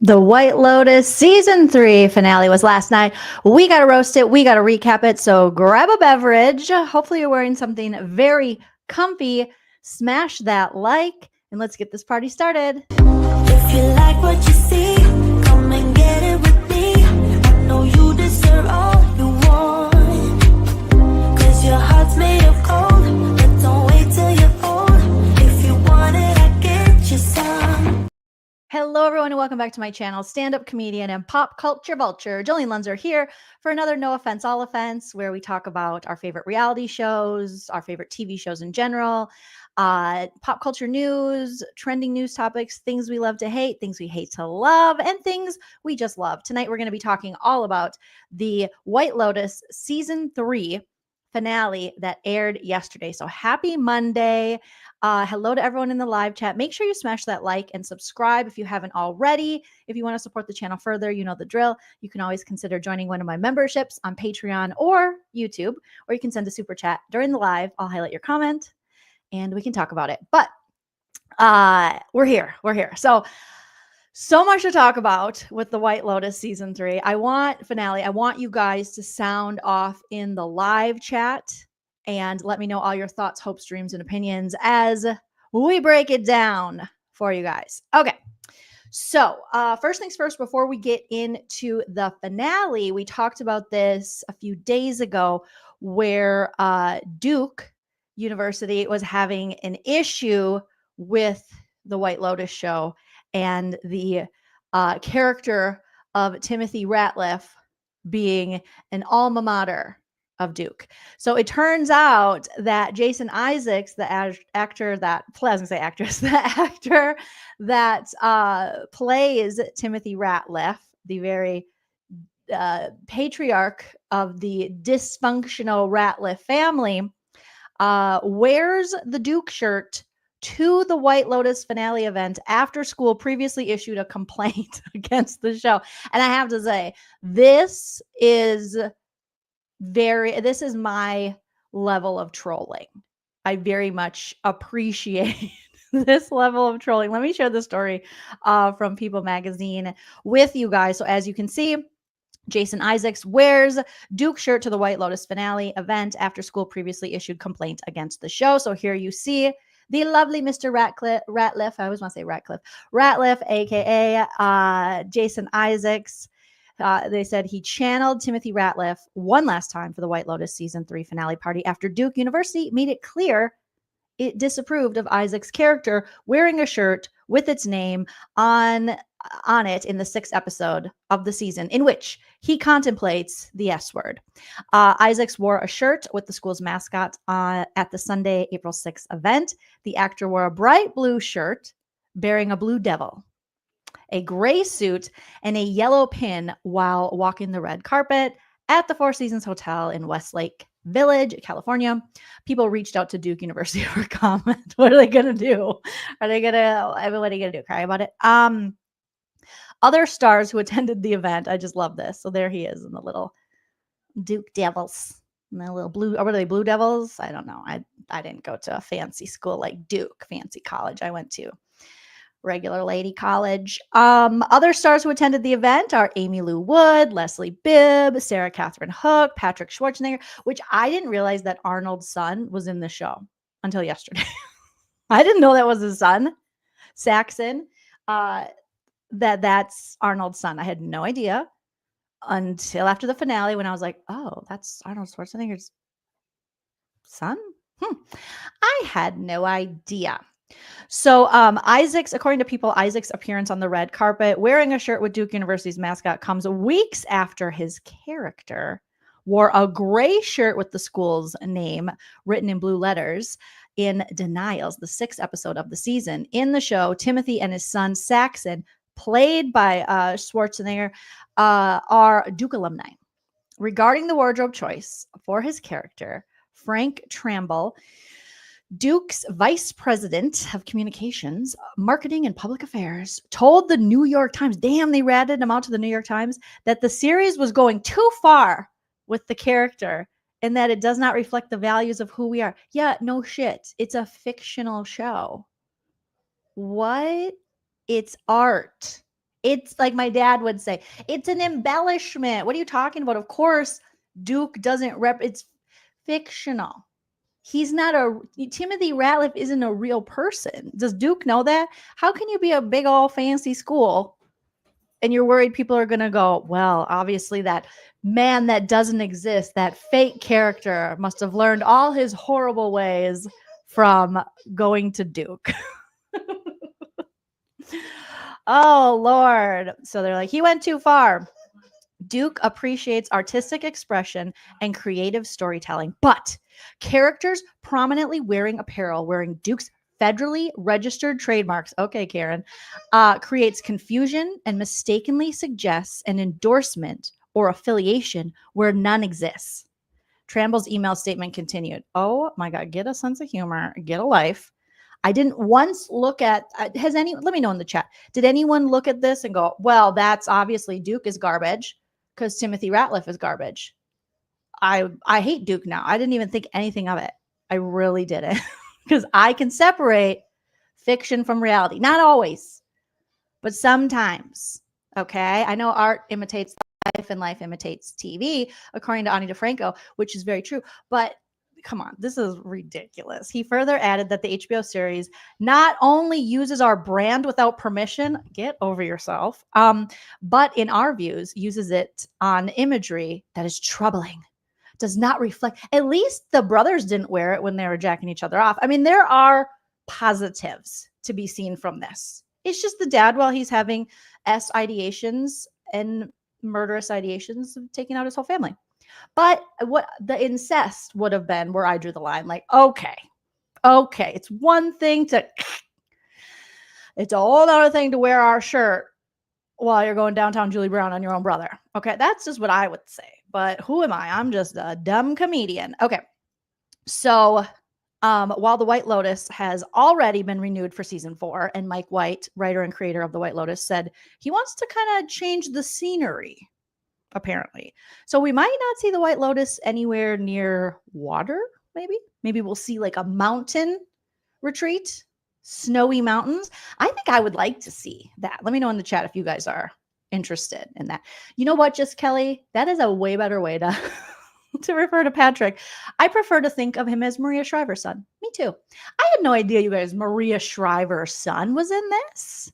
The White Lotus season 3 finale was last night. We got to roast it. We got to recap it. So grab a beverage. Hopefully you're wearing something very comfy. Smash that like and let's get this party started. If you like what you see, come and get it with me. I know you deserve all you want, 'cause your heart's made of gold. But don't wait till you're old. If you want it, I get you some. Hello, everyone, and welcome back to my channel, stand-up comedian and pop culture vulture, Joleen Lunzer here for another No Offense, All Offense, where we talk about our favorite reality shows, our favorite TV shows in general, pop culture news, trending news topics, things we love to hate, things we hate to love, and things we just love. Tonight, we're going to be talking all about the White Lotus Season 3 finale that aired yesterday. So happy Monday. Hello to everyone in the live chat. Make sure you smash that like and subscribe if you haven't already. If you want to support the channel further, you know the drill. You can always consider joining one of my memberships on Patreon or YouTube, or you can send a super chat during the live. I'll highlight your comment and we can talk about it. But we're here. So much to talk about with the White Lotus season 3. I want you guys to sound off in the live chat and let me know all your thoughts, hopes, dreams, and opinions as we break it down for you guys. Okay. So first things first, before we get into the finale, we talked about this a few days ago where Duke University was having an issue with the White Lotus show and the character of Timothy Ratliff being an alma mater of Duke. So it turns out that Jason Isaacs, the actor that plays Timothy Ratliff, the very patriarch of the dysfunctional Ratliff family, wears the Duke shirt to the White Lotus finale event after school previously issued a complaint against the show. And I have to say, this is my level of trolling. I very much appreciate this level of trolling. Let me share the story from People Magazine with you guys. So as you can see, Jason Isaacs wears Duke shirt to the White Lotus finale event after school previously issued complaint against the show. So here you see the lovely Mr. Ratliff. I always want to say Ratliff, aka Jason Isaacs. They said he channeled Timothy Ratliff one last time for the White Lotus season 3 finale party after Duke University made it clear it disapproved of Isaac's character wearing a shirt with its name on it in the 6th episode of the season, in which he contemplates the S word. Isaacs wore a shirt with the school's mascot at the Sunday, April 6th event. The actor wore a bright blue shirt bearing a blue devil, a gray suit, and a yellow pin while walking the red carpet at the Four Seasons Hotel in Westlake Village, California. People reached out to Duke University for comment. What are they going to do? What are you going to do? Cry about it? Other stars who attended the event, I just love this. So there he is in the little Duke Devils. And the little blue, or what are they, Blue Devils? I don't know. I didn't go to a fancy school like Duke, fancy college. I went to regular lady college. Other stars who attended the event are Amy Lou Wood, Leslie Bibb, Sarah Catherine Hook, Patrick Schwarzenegger, which I didn't realize that Arnold's son was in the show until yesterday. I didn't know that was his son, Saxon. That's Arnold's son. I had no idea until after the finale when I was like, oh, that's Arnold Schwarzenegger's son? I had no idea. So Isaacs, according to People, Isaac's appearance on the red carpet wearing a shirt with Duke University's mascot comes weeks after his character wore a gray shirt with the school's name written in blue letters in Denials, the 6th episode of the season. In the show, Timothy and his son Saxon, played by Schwarzenegger, are Duke alumni. Regarding the wardrobe choice for his character, Frank Tramble, Duke's vice president of communications, marketing, and public affairs, told the New York Times, damn, they ratted him out to the New York Times, that the series was going too far with the character and that it does not reflect the values of who we are. Yeah, no shit. It's a fictional show. What? It's art. It's like my dad would say, it's an embellishment. What are you talking about? Of course, Duke doesn't it's fictional. He's not Timothy Ratliff isn't a real person. Does Duke know that? How can you be a big old fancy school and you're worried people are going to go, well, obviously that man that doesn't exist, that fake character must have learned all his horrible ways from going to Duke. Oh, Lord. So they're like, he went too far. Duke appreciates artistic expression and creative storytelling, but characters prominently wearing apparel wearing Duke's federally registered trademarks, okay, Karen, creates confusion and mistakenly suggests an endorsement or affiliation where none exists. Tramble's email statement continued. Oh my God, get a sense of humor, get a life. I didn't once look at, let me know in the chat. Did anyone look at this and go, well, that's obviously Duke is garbage because Timothy Ratliff is garbage. I hate Duke now. I didn't even think anything of it. I really didn't because I can separate fiction from reality. Not always, but sometimes. Okay. I know art imitates life and life imitates TV, according to Ani DeFranco, which is very true. But come on, this is ridiculous. He further added that the HBO series not only uses our brand without permission, get over yourself, but in our views, uses it on imagery that is troubling, does not reflect. At least the brothers didn't wear it when they were jacking each other off. I mean, there are positives to be seen from this. It's just the dad, while he's having ideations and murderous ideations of taking out his whole family. But what the incest would have been where I drew the line, like, okay, it's one thing it's a whole other thing to wear our shirt while you're going downtown Julie Brown on your own brother. Okay, that's just what I would say. But who am I? I'm just a dumb comedian. Okay, so while The White Lotus has already been renewed for season 4, and Mike White, writer and creator of The White Lotus, said he wants to kind of change the scenery, apparently. So we might not see The White Lotus anywhere near water, maybe. Maybe we'll see like a mountain retreat, snowy mountains. I think I would like to see that. Let me know in the chat if you guys are interested in that. You know what, just Kelly? That is a way better way to to refer to Patrick. I prefer to think of him as Maria Shriver's son. Me too. I had no idea you guys Maria Shriver's son was in this.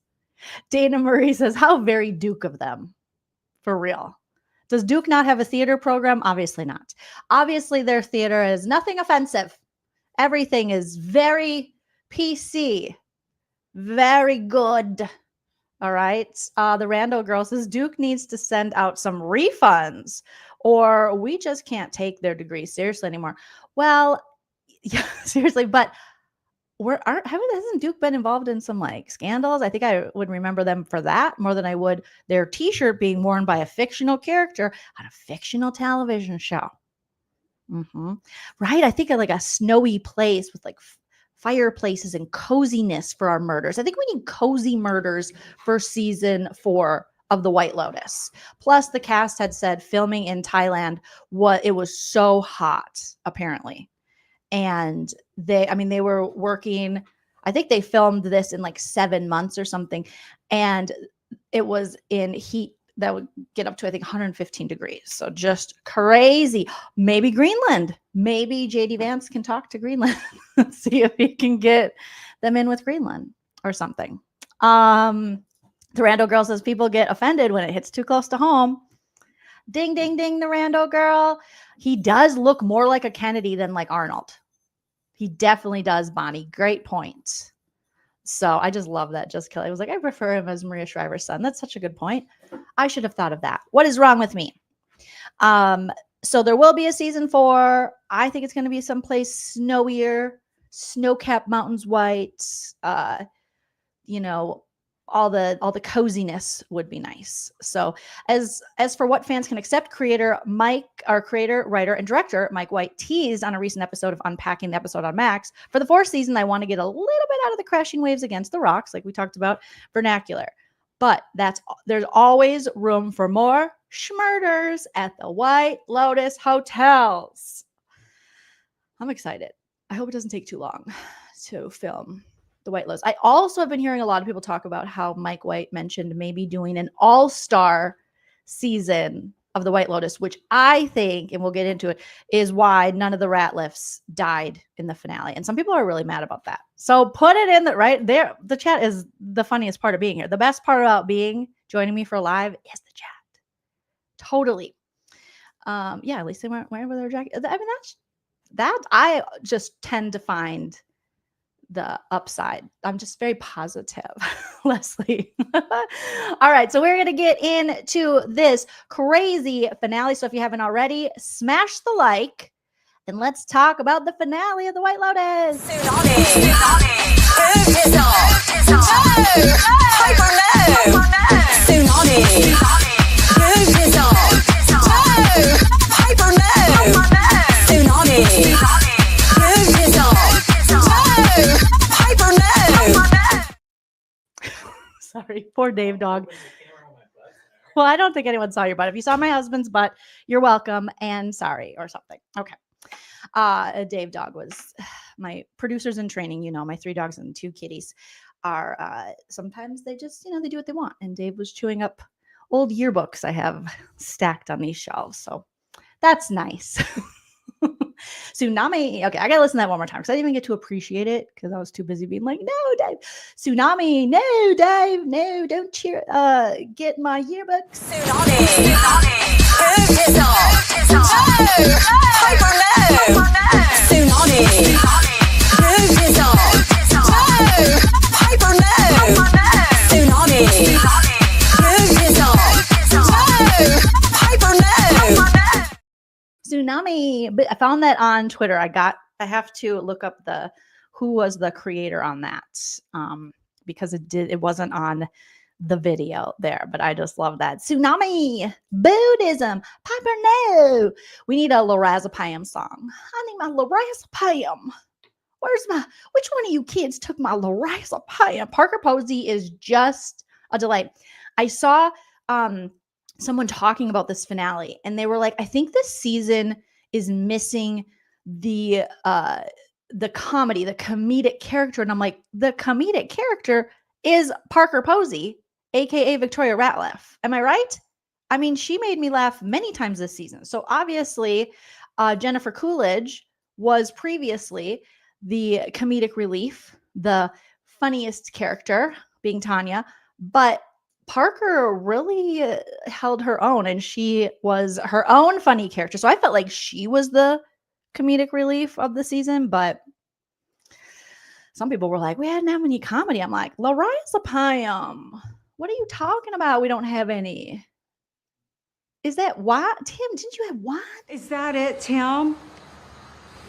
Dana Marie says, how very Duke of them. For real. Does Duke not have a theater program? Obviously not. Obviously their theater is nothing offensive. Everything is very PC. Very good. All right. The Rando girl says Duke needs to send out some refunds or we just can't take their degree seriously anymore. Well, yeah, seriously, but hasn't Duke been involved in some like scandals? I think I would remember them for that more than I would their t-shirt being worn by a fictional character on a fictional television show. Right? I think of like a snowy place with like fireplaces and coziness for our murders. I think we need cozy murders for season 4 of The White Lotus. Plus, the cast had said filming in Thailand, it was so hot, apparently. And they were working, I think they filmed this in like 7 months or something. And it was in heat that would get up to, I think, 115 degrees. So just crazy. Maybe Greenland. Maybe JD Vance can talk to Greenland. See if he can get them in with Greenland or something. The Rando girl says people get offended when it hits too close to home. Ding, ding, ding, the Rando girl. He does look more like a Kennedy than like Arnold. He definitely does, Bonnie. Great point. So I just love that. Just Kelly was like, I prefer him as Maria Shriver's son. That's such a good point. I should have thought of that. What is wrong with me? So there will be a season 4. I think it's going to be someplace snowier, snow-capped mountains, white. All the coziness would be nice. So as for what fans can accept, creator, writer, and director Mike White teased on a recent episode of Unpacking the Episode on Max. For the 4th season, I want to get a little bit out of the crashing waves against the rocks, like we talked about, vernacular. But there's always room for more schmurders at the White Lotus hotels. I'm excited. I hope it doesn't take too long to film The White Lotus. I also have been hearing a lot of people talk about how Mike White mentioned maybe doing an all-star season of The White Lotus, which I think, and we'll get into it, is why none of the Ratliffs died in the finale. And some people are really mad about that. So put it in right there. The chat is the funniest part of being here. The best part about joining me for live is the chat. Totally. Yeah, at least they weren't wearing their jacket. I mean, that I just tend to find the upside. I'm just very positive, Leslie. All right, so we're going to get into this crazy finale. So if you haven't already, smash the like and let's talk about the finale of The White Lotus. Sorry, poor Dave dog. Well, I don't think anyone saw your butt. If you saw my husband's butt, you're welcome and sorry or something. Okay. Dave dog was my producers in training. You know, my 3 dogs and 2 kitties are sometimes they just, they do what they want. And Dave was chewing up old yearbooks I have stacked on these shelves. So that's nice. Tsunami. Okay, I gotta listen to that one more time because I didn't even get to appreciate it because I was too busy being like, no, Dave. Tsunami. No, Dave. No, don't cheer. Get my yearbooks. Tsunami. Tsunami. But I found that on Twitter. I have to look up who was the creator on that. Because it wasn't on the video there, but I just love that. Tsunami, Buddhism, Piper, no. We need a lorazepam song. I need my lorazepam. Which one of you kids took my lorazepam? Parker Posey is just a delight. I saw someone talking about this finale and they were like, I think this season is missing the comedy, the comedic character. And I'm like, the comedic character is Parker Posey, aka Victoria Ratliff. Am I right? I mean, she made me laugh many times this season. So obviously, Jennifer Coolidge was previously the comedic relief, the funniest character being Tanya, but Parker really held her own and she was her own funny character. So I felt like she was the comedic relief of the season, but some people were like, we hadn't have any comedy. I'm like, lorazepam. What are you talking about? We don't have any. Is that wine? Tim, didn't you have wine? Is that it, Tim?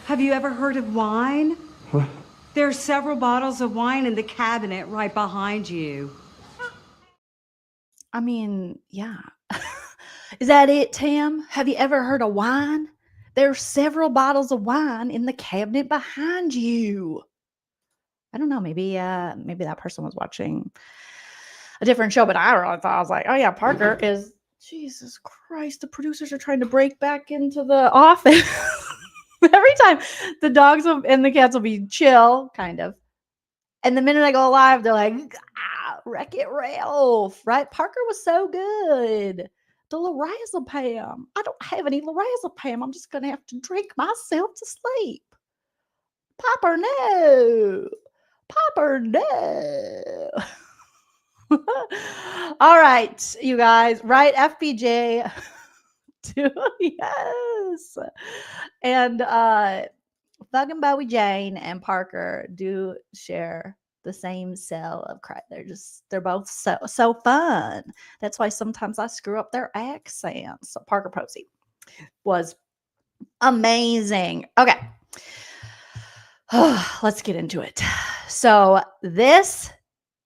Have you ever heard of wine? What? There are several bottles of wine in the cabinet right behind you. I mean, yeah. Is that it, Tim? Have you ever heard of wine? There are several bottles of wine in the cabinet behind you. I don't know. Maybe that person was watching a different show, but I really thought, I was like, oh yeah, Parker is, Jesus Christ, the producers are trying to break back into the office. Every time the dogs and the cats will be chill, kind of. And the minute I go live, they're like, Wreck-It Ralph, right? Parker was so good. The lorazepam. I don't have any lorazepam. I'm just going to have to drink myself to sleep. Popper, no. Popper, no. All right, you guys. Right, FBJ. Yes. And fucking Bowie Jane and Parker do share the same cell of cry. They're both so fun. That's why sometimes I screw up their accents. So Parker Posey was amazing. Okay. Let's get into it. So this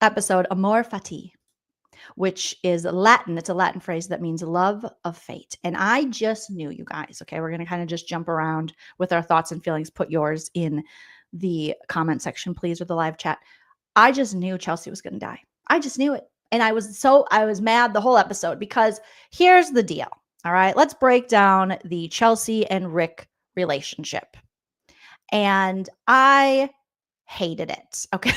episode, Amor Fati, which is Latin. It's a Latin phrase that means love of fate. And I just knew, you guys, okay, we're going to kind of just jump around with our thoughts and feelings. Put yours in the comment section, please, or the live chat. I just knew Chelsea was going to die. I just knew it. And I was mad the whole episode because here's the deal. All right, let's break down the Chelsea and Rick relationship. And I hated it. Okay.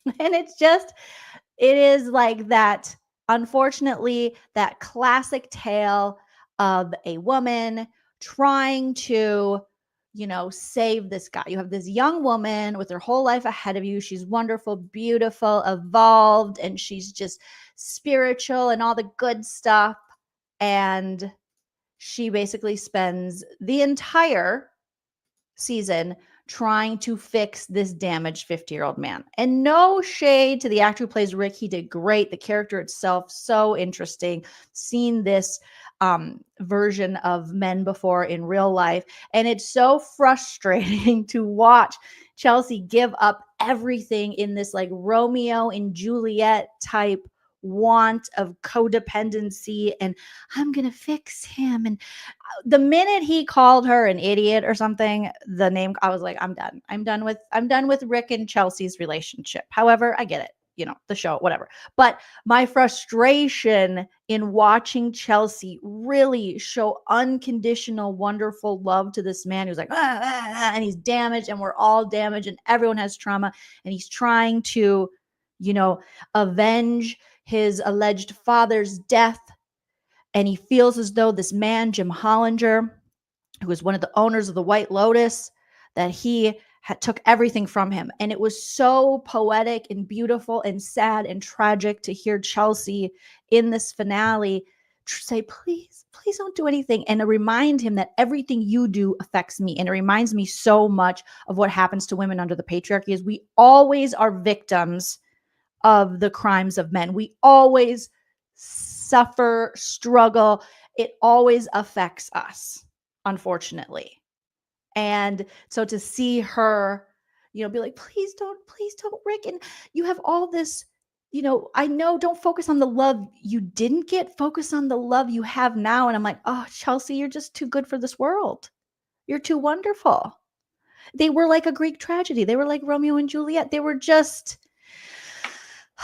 And it is like that, unfortunately, that classic tale of a woman trying to, save this guy. You have this young woman with her whole life ahead of you. She's wonderful, beautiful, evolved, and she's just spiritual and all the good stuff. And she basically spends the entire season trying to fix this damaged 50-year-old man. And no shade to the actor who plays Rick. He did great. The character itself, so interesting. Seen this version of men before in real life. And it's so frustrating to watch Chelsea give up everything in this like Romeo and Juliet type want of codependency, and I'm going to fix him. And the minute he called her an idiot or something, the name, I was like, I'm done. I'm done with Rick and Chelsea's relationship. However, I get it, the show, whatever. But my frustration in watching Chelsea really show unconditional, wonderful love to this man who's like, and he's damaged, and we're all damaged, and everyone has trauma, and he's trying to, avenge his alleged father's death. And he feels as though this man, Jim Hollinger, who was one of the owners of the White Lotus, that he took everything from him. And it was so poetic and beautiful and sad and tragic to hear Chelsea in this finale say, please, please don't do anything. And to remind him that everything you do affects me. And it reminds me so much of what happens to women under the patriarchy is we always are victims of the crimes of men. We always suffer, struggle. It always affects us, unfortunately. And so to see her, be like, please don't, Rick. And you have all this, I know, don't focus on the love you didn't get, focus on the love you have now. And I'm like, oh, Chelsea, you're just too good for this world. You're too wonderful. They were like a Greek tragedy. They were like Romeo and Juliet. They were just,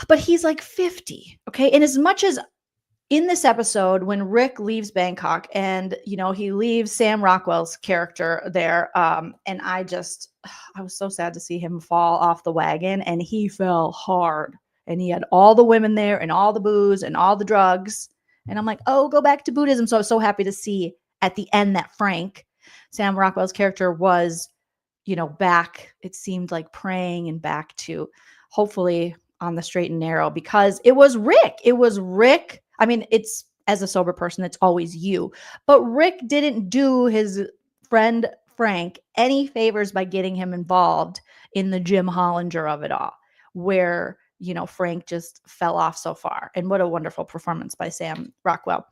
but he's like 50. Okay. And as much as in this episode, when Rick leaves Bangkok and, he leaves Sam Rockwell's character there. And I was so sad to see him fall off the wagon, and he fell hard, and he had all the women there and all the booze and all the drugs. And I'm like, oh, go back to Buddhism. So I was so happy to see at the end that Frank, Sam Rockwell's character, was, back, it seemed like, praying and back to hopefully on the straight and narrow, because it was Rick. It was Rick. I mean, it's, as a sober person, it's always you. But Rick didn't do his friend Frank any favors by getting him involved in the Jim Hollinger of it all, where, Frank just fell off so far. And what a wonderful performance by Sam Rockwell.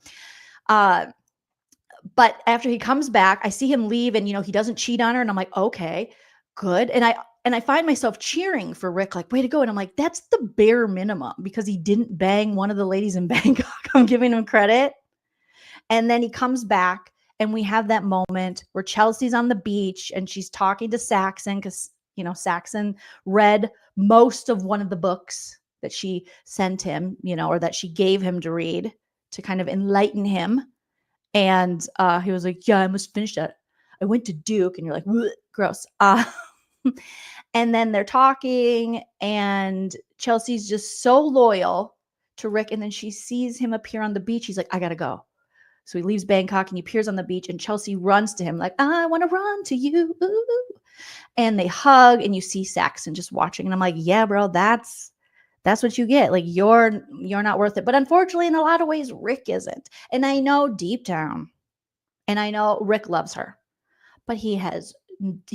But after he comes back, I see him leave, and, he doesn't cheat on her. And I'm like, okay, good. And I find myself cheering for Rick, like, way to go. And I'm like, that's the bare minimum, because he didn't bang one of the ladies in Bangkok. I'm giving him credit. And then he comes back, and we have that moment where Chelsea's on the beach and she's talking to Saxon, because, Saxon read most of one of the books that she sent him, or that she gave him to read to kind of enlighten him. And he was like, yeah, I must finish that. I went to Duke. And you're like, gross. And then they're talking, and Chelsea's just so loyal to Rick. And then she sees him appear on the beach. He's like, I gotta go. So he leaves Bangkok and he appears on the beach, and Chelsea runs to him like, I want to run to you. Ooh. And they hug, and you see Saxon just watching. And I'm like, yeah, bro, that's what you get. Like, you're not worth it. But unfortunately, in a lot of ways, Rick isn't. And I know deep down, and I know Rick loves her, but he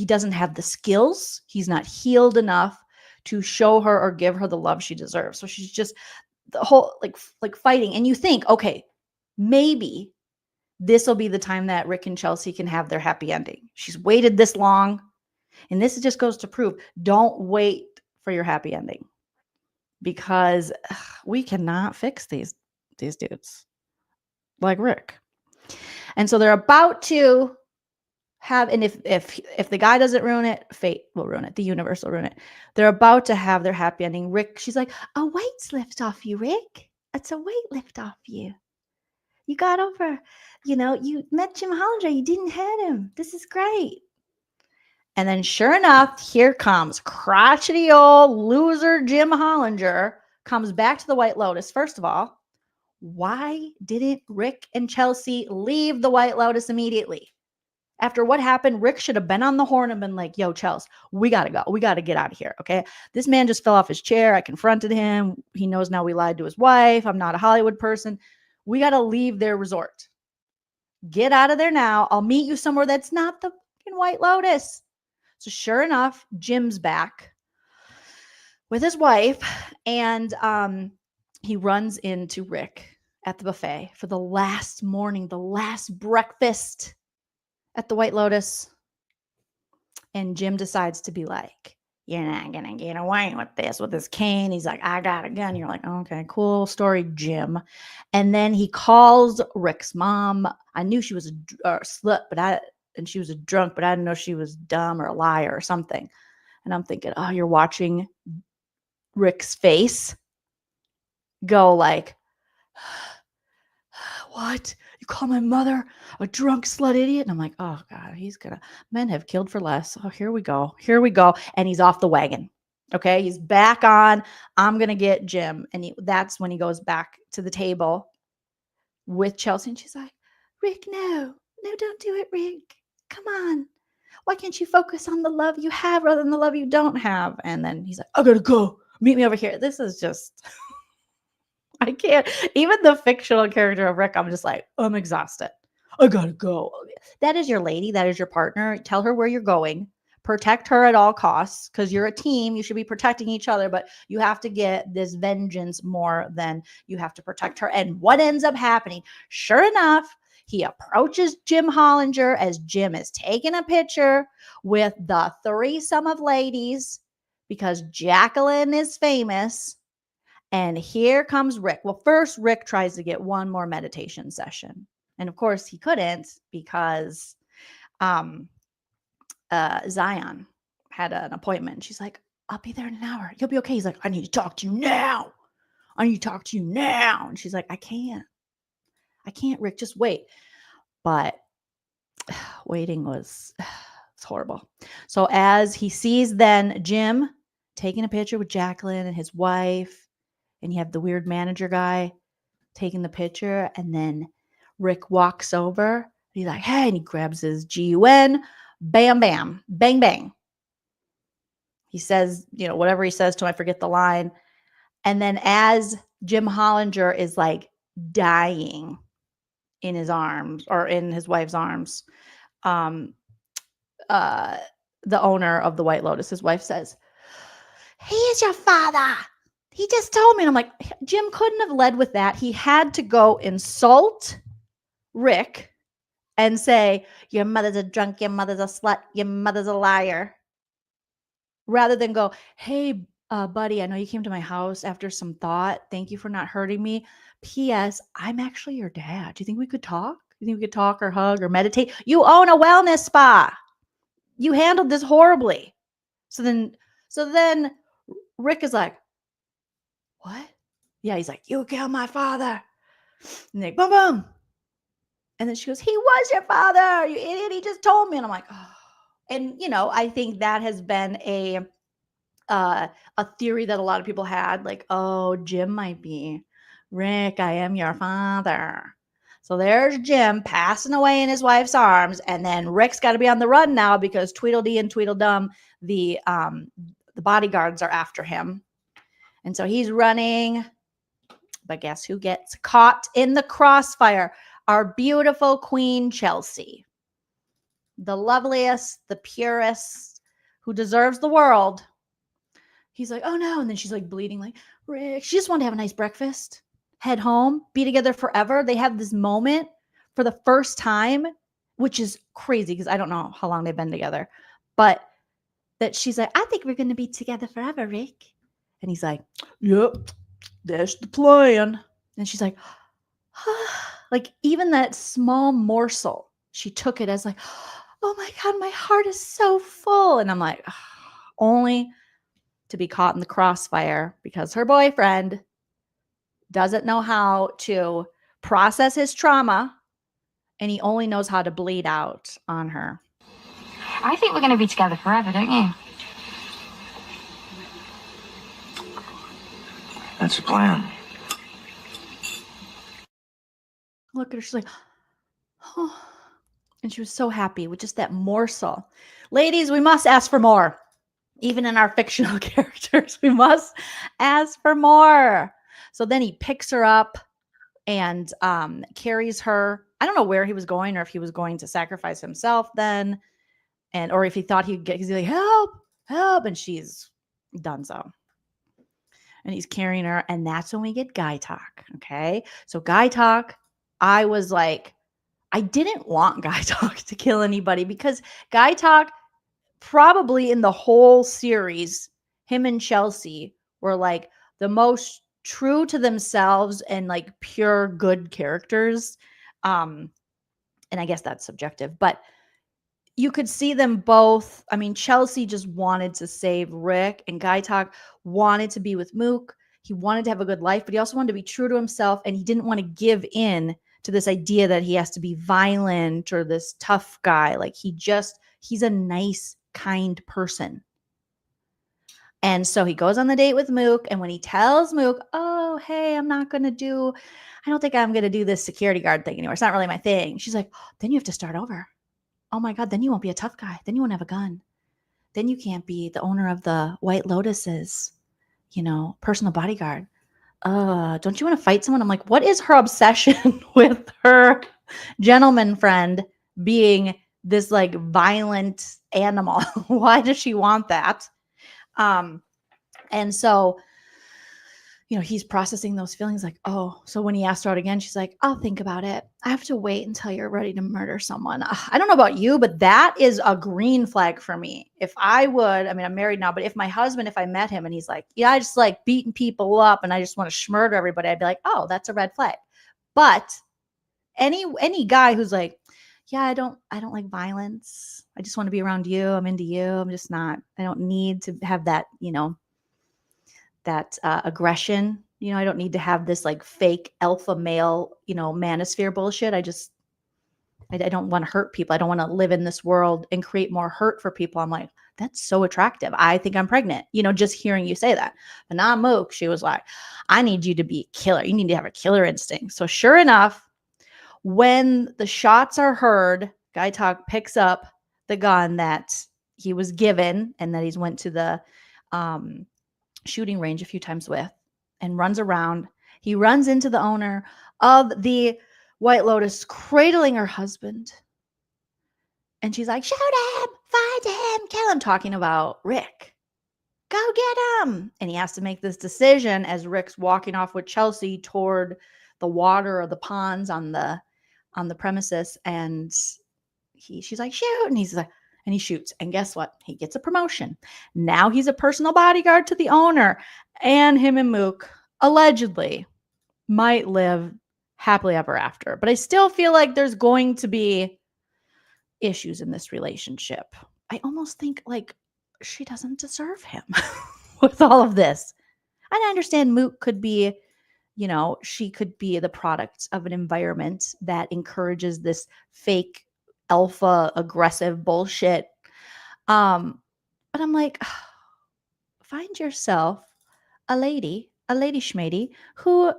doesn't have the skills. He's not healed enough to show her or give her the love she deserves. So she's just the whole like fighting. And you think, okay, maybe this will be the time that Rick and Chelsea can have their happy ending. She's waited this long. And this just goes to prove, don't wait for your happy ending, because we cannot fix these dudes like Rick. And so they're about to have, and if the guy doesn't ruin it, fate will ruin it. The universe will ruin it. They're about to have their happy ending. Rick, she's like, a weight's lift off you, Rick. It's a weight lift off you. You got over, you met Jim Hollinger. You didn't hit him. This is great. And then sure enough, here comes crotchety old loser Jim Hollinger comes back to the White Lotus. First of all, why didn't Rick and Chelsea leave the White Lotus immediately? After what happened, Rick should have been on the horn and been like, yo, Chelsea, we got to go. We got to get out of here. Okay. This man just fell off his chair. I confronted him. He knows now we lied to his wife. I'm not a Hollywood person. We got to leave their resort. Get out of there now. I'll meet you somewhere that's not the fucking White Lotus. So sure enough, Jim's back with his wife, and he runs into Rick at the buffet for the last morning, the last breakfast at the White Lotus. And Jim decides to be like, you're not going to get away with this cane. He's like, I got a gun. You're like, okay, cool story, Jim. And then he calls Rick's mom. I knew she was a slut, and she was a drunk, but I didn't know she was dumb or a liar or something. And I'm thinking, oh, you're watching Rick's face go like, what? You call my mother a drunk slut idiot? And I'm like, oh God, men have killed for less. Oh, here we go. And he's off the wagon. Okay. He's back on. I'm going to get Jim. And that's when he goes back to the table with Chelsea. And she's like, Rick, no, don't do it, Rick. Come on. Why can't you focus on the love you have rather than the love you don't have? And then he's like, I gotta go. Meet me over here. This is just, I can't. Even the fictional character of Rick, I'm just like, I'm exhausted. I gotta go. That is your lady. That is your partner. Tell her where you're going. Protect her at all costs because you're a team. You should be protecting each other, but you have to get this vengeance more than you have to protect her. And what ends up happening? Sure enough, he approaches Jim Hollinger as Jim is taking a picture with the threesome of ladies because Jacqueline is famous. And here comes Rick. Well, first, Rick tries to get one more meditation session. And of course, he couldn't because Zion had an appointment. She's like, I'll be there in an hour. You'll be okay. He's like, I need to talk to you now. And she's like, I can't, Rick, just wait. But waiting was horrible. So as he sees then Jim taking a picture with Jacqueline and his wife, and you have the weird manager guy taking the picture, and then Rick walks over. He's like, hey, and he grabs his GUN, bam, bam, bang, bang. He says, whatever he says to him, I forget the line. And then as Jim Hollinger is like dying in his arms or in his wife's arms, the owner of the White Lotus, his wife says, he is your father. He just told me. And I'm like, Jim couldn't have led with that. He had to go insult Rick and say, your mother's a drunk, your mother's a slut, your mother's a liar. Rather than go, hey, buddy, I know you came to my house after some thought. Thank you for not hurting me. P.S. I'm actually your dad. Do you think we could talk? You think we could talk or hug or meditate? You own a wellness spa. You handled this horribly. So then Rick is like, what? Yeah, he's like, you killed my father. And they boom, boom. And then she goes, he was your father, you idiot. He just told me. And I'm like, oh. And, I think that has been a theory that a lot of people had, like, oh, Jim might be Rick, I am your father. So there's Jim passing away in his wife's arms, and then Rick's got to be on the run now because Tweedledee and Tweedledum, the bodyguards are after him. And so he's running, but guess who gets caught in the crossfire? Our beautiful Queen Chelsea, the loveliest, the purest, who deserves the world. He's like, oh no. And then she's like bleeding, like, Rick, she just wanted to have a nice breakfast, head home, be together forever. They have this moment for the first time, which is crazy because I don't know how long they've been together, but that she's like, I think we're going to be together forever, Rick. And he's like, yep, that's the plan. And she's like, like even that small morsel, she took it as like, oh my God, my heart is so full. And I'm like, only to be caught in the crossfire because her boyfriend doesn't know how to process his trauma and he only knows how to bleed out on her. I think we're going to be together forever, don't you? That's the plan. Look at her. She's like, oh. And she was so happy with just that morsel. Ladies, we must ask for more. Even in our fictional characters, we must ask for more. So then he picks her up and carries her. I don't know where he was going, or if he was going to sacrifice himself then, or if he thought he'd get, he's like, help, help. And she's done so. And he's carrying her. And that's when we get guy talk. Okay. So guy talk, I was like, I didn't want guy talk to kill anybody, because guy talk, probably in the whole series, him and Chelsea were like the most true to themselves and like pure good characters. And I guess that's subjective, but you could see them both. I mean, Chelsea just wanted to save Rick, and Guy Talk wanted to be with Mook. He wanted to have a good life, but he also wanted to be true to himself, and he didn't want to give in to this idea that he has to be violent or this tough guy. Like he's a nice, kind person. And so he goes on the date with Mook, and when he tells Mook, oh, hey, I don't think I'm going to do this security guard thing anymore. It's not really my thing. She's like, oh, then you have to start over. Oh my God, then you won't be a tough guy. Then you won't have a gun. Then you can't be the owner of the White Lotus's, personal bodyguard. Don't you want to fight someone? I'm like, what is her obsession with her gentleman friend being this like violent animal? Why does she want that? And so, he's processing those feelings like, oh, so when he asked her out again, she's like, I'll think about it. I have to wait until you're ready to murder someone. I don't know about you, but that is a green flag for me. If I would, I'm married now, but if my husband, if I met him and he's like, yeah, I just like beating people up and I just want to murder everybody, I'd be like, oh, that's a red flag. But any guy who's like, yeah, I don't like violence. I just want to be around you. I'm into you. I don't need to have that, that aggression. I don't need to have this like fake alpha male, manosphere bullshit. I don't want to hurt people. I don't want to live in this world and create more hurt for people. I'm like, that's so attractive. I think I'm pregnant, just hearing you say that. But now Mook, she was like, I need you to be a killer. You need to have a killer instinct. So sure enough, when the shots are heard, Guy Talk picks up the gun that he was given and that he's went to the shooting range a few times with, and runs around. He runs into the owner of the White Lotus, cradling her husband. And she's like, shoot him, find him, kill him, talking about Rick. Go get him. And he has to make this decision as Rick's walking off with Chelsea toward the water or the ponds on the premises. And she's like, shoot. And he's like, and he shoots. And guess what? He gets a promotion. Now he's a personal bodyguard to the owner. And him and Mook allegedly might live happily ever after. But I still feel like there's going to be issues in this relationship. I almost think like she doesn't deserve him with all of this. And I understand Mook could be, she could be the product of an environment that encourages this fake alpha aggressive bullshit. But I'm like, find yourself a lady schmatey who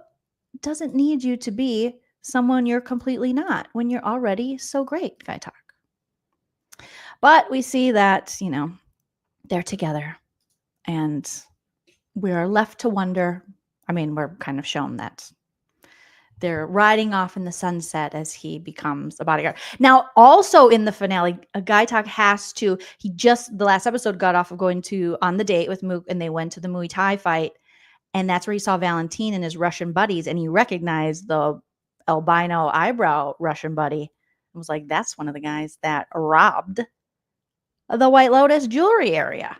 doesn't need you to be someone you're completely not when you're already so great, Guy Talk. But we see that, they're together and we are left to wonder. We're kind of shown that they're riding off in the sunset as he becomes a bodyguard. Now, also in the finale, a Guy Talk the last episode got off of going on the date with Mook, and they went to the Muay Thai fight. And that's where he saw Valentine and his Russian buddies, and he recognized the albino eyebrow Russian buddy. And was like, that's one of the guys that robbed the White Lotus jewelry area.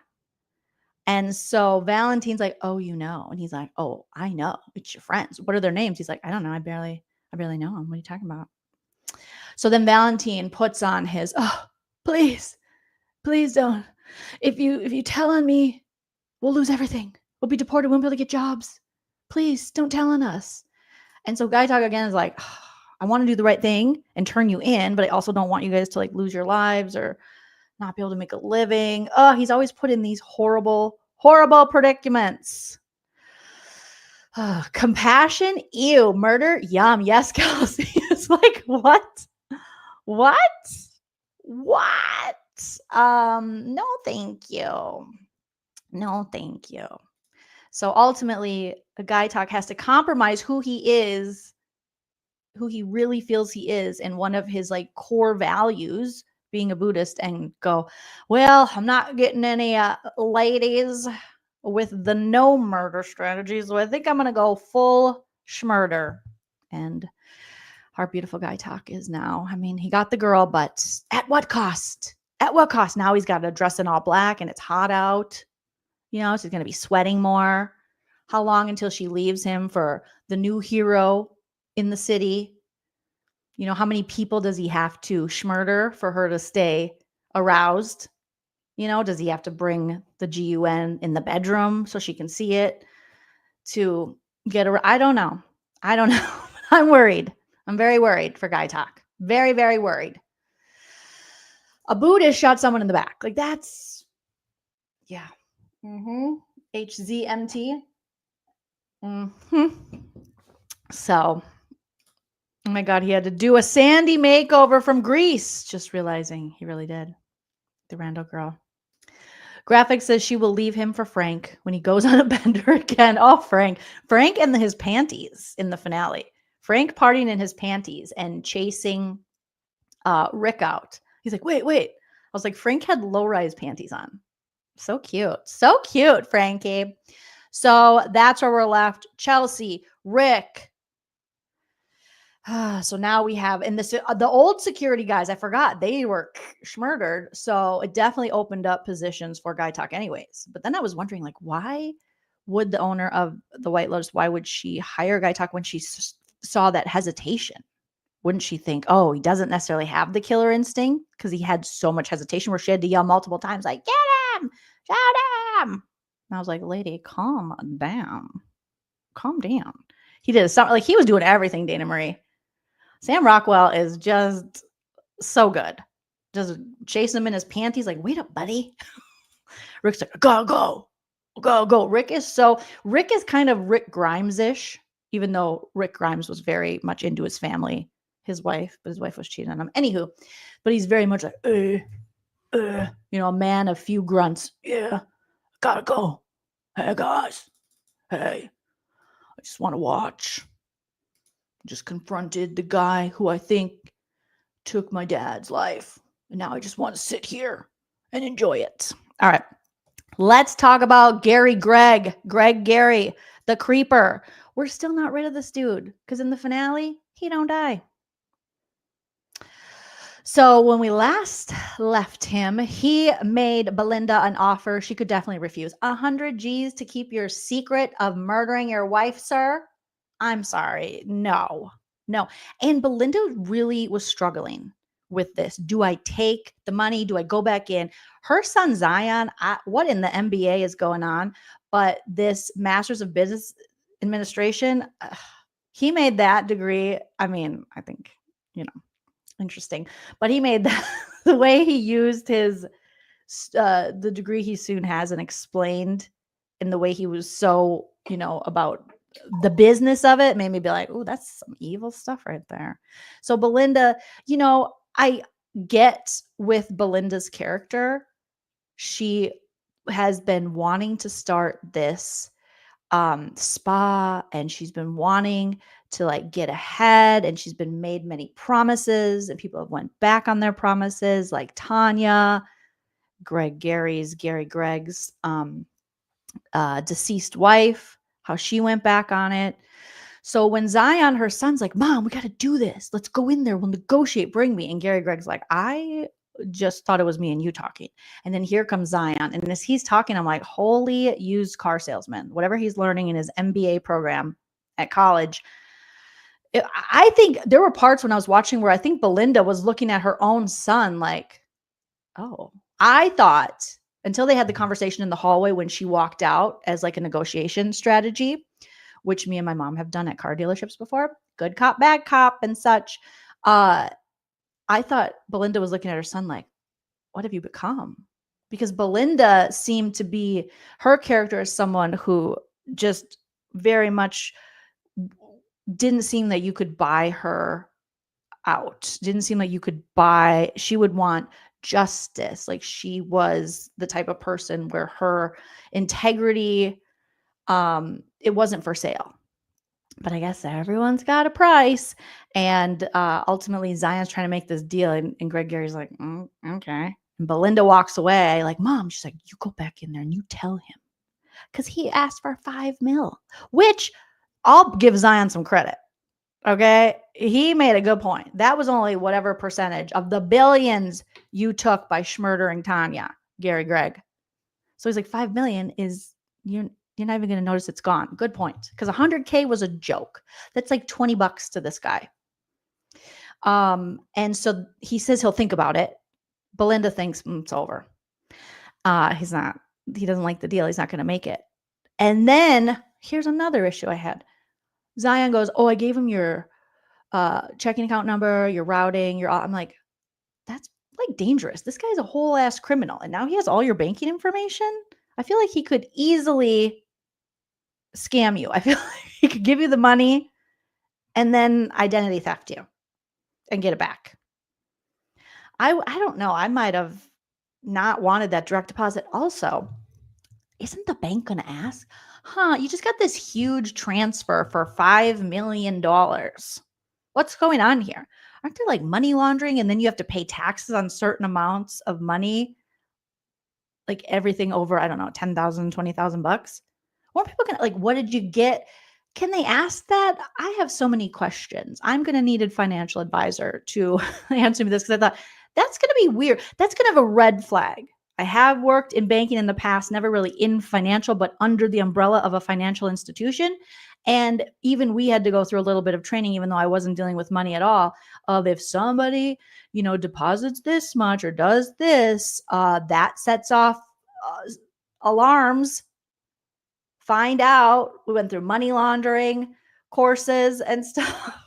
And so Valentine's like, oh, and he's like, oh, I know. It's your friends. What are their names? He's like, I don't know. I barely know them. What are you talking about? So then Valentine puts on his, oh, please don't. If you tell on me, we'll lose everything. We'll be deported. We won't be able to get jobs. Please don't tell on us. And so Guy Talk again is like, oh, I want to do the right thing and turn you in, but I also don't want you guys to like lose your lives or not be able to make a living. Oh, he's always put in these horrible, horrible predicaments. Compassion, ew. Murder, yum. Yes, Kelsey. It's like, what? What? What? No, thank you. No, thank you. So ultimately, a guy talk has to compromise who he is, who he really feels he is, and one of his like core values, being a Buddhist, and go, well, I'm not getting any ladies with the no murder strategy, so I think I'm gonna go full schmurder. And our beautiful guy talk is now, I mean, he got the girl, but at what cost? At what cost? Now he's got to dress in all black and it's hot out. You know, so he's going to be sweating more. How long until she leaves him for the new hero in the city? You know, how many people does he have to schmurder for her to stay aroused? You know, does he have to bring the GUN in the bedroom so she can see it to get her? I don't know. I don't know. I'm worried. I'm very worried for guy talk. Very, very worried. A Buddhist shot someone in the back. Like that's, yeah. HZMT. So, oh my God, he had to do a Sandy makeover from Greece. Just realizing he really did. The rando girl. Graphic says she will leave him for Frank when he goes on a bender again. Oh, Frank. Frank and his panties in the finale. Frank partying in his panties and chasing Rick out. He's like, wait. I was like, Frank had low-rise panties on. So cute. So cute, Frankie. So that's where we're left. Chelsea, Rick. So now we have, and this the old security guys, I forgot, they were schmurdered. So it definitely opened up positions for guy talk anyways. But then I was wondering, like, why would the owner of the White Lotus, why would she hire guy talk when she saw that hesitation? Wouldn't she think, oh, he doesn't necessarily have the killer instinct because he had so much hesitation where she had to yell multiple times, like, get him, shout him. And I was like, lady, calm down. Calm down. He did something like he was doing everything, Dana Marie. Sam Rockwell is just so good. Just chasing him in his panties, like, wait up, buddy. Rick's like, go. Rick is kind of Rick Grimes-ish, even though Rick Grimes was very much into his family, his wife, but his wife was cheating on him. Anywho, but he's very much like, you know, a man of few grunts. Yeah, gotta go. Hey, guys. Hey, I just want to watch. Just confronted the guy who I think took my dad's life. And now I just want to sit here and enjoy it. All right. Let's talk about Greg Gary, the creeper. We're still not rid of this dude because in the finale, he don't die. So when we last left him, he made Belinda an offer she could definitely refuse. 100 G's to keep your secret of murdering your wife, sir? I'm sorry. No. And Belinda really was struggling with this. Do I take the money? Do I go back in? Her son, Zion, what in the MBA is going on? But this Master's of Business Administration, he made that degree. I mean, I think, you know, interesting. But he made that the way he used his, the degree he soon has and explained in the way he was so, you know, about the business of it made me be like, oh, that's some evil stuff right there. So Belinda, you know, I get with Belinda's character. She has been wanting to start this spa and she's been wanting to like get ahead and she's been made many promises and people have went back on their promises like Tanya, Greg's deceased wife, how she went back on it. So when Zion, her son's like, Mom, we got to do this. Let's go in there. We'll negotiate. Bring me. And Greg's like, I just thought it was me and you talking. And then here comes Zion. And as he's talking, I'm like, holy used car salesman, whatever he's learning in his MBA program at college. I think there were parts when I was watching where I think Belinda was looking at her own son like, oh, I thought until they had the conversation in the hallway when she walked out as like a negotiation strategy, which me and my mom have done at car dealerships before, good cop, bad cop and such. I thought Belinda was looking at her son like, what have you become? Because Belinda seemed to be, her character as someone who just very much didn't seem that you could buy her out. Didn't seem like you could buy, she would want justice. Like she was the type of person where her integrity, it wasn't for sale. But I guess everyone's got a price. And ultimately, Zion's trying to make this deal. And Greg Gary's like, okay. And Belinda walks away like, Mom, she's like, you go back in there and you tell him. Because he asked for $5 million, which I'll give Zion some credit. Okay. He made a good point. That was only whatever percentage of the billions you took by schmurdering Tanya, Gary Gregg. So he's like, 5 million is, you're not even going to notice it's gone. Good point. Because 100K was a joke. That's like $20 to this guy. And so he says he'll think about it. Belinda thinks it's over. He doesn't like the deal. He's not going to make it. And then here's another issue I had. Zion goes, oh, I gave him your checking account number, your routing, I'm like, that's like dangerous. This guy's a whole ass criminal. And now he has all your banking information. I feel like he could easily scam you. I feel like he could give you the money and then identity theft you and get it back. I don't know. I might have not wanted that direct deposit. Also, isn't the bank going to ask, you just got this huge transfer for $5 million. What's going on here? Aren't there like money laundering and then you have to pay taxes on certain amounts of money? Like everything over, I don't know, $10,000, $20,000. More people can, like, what did you get? Can they ask that? I have so many questions. I'm going to need a financial advisor to answer me this because I thought that's going to be weird. That's going to have a red flag. I have worked in banking in the past, never really in financial, but under the umbrella of a financial institution. And even we had to go through a little bit of training, even though I wasn't dealing with money at all, of if somebody, deposits this much or does this, that sets off alarms. Find out. We went through money laundering courses and stuff.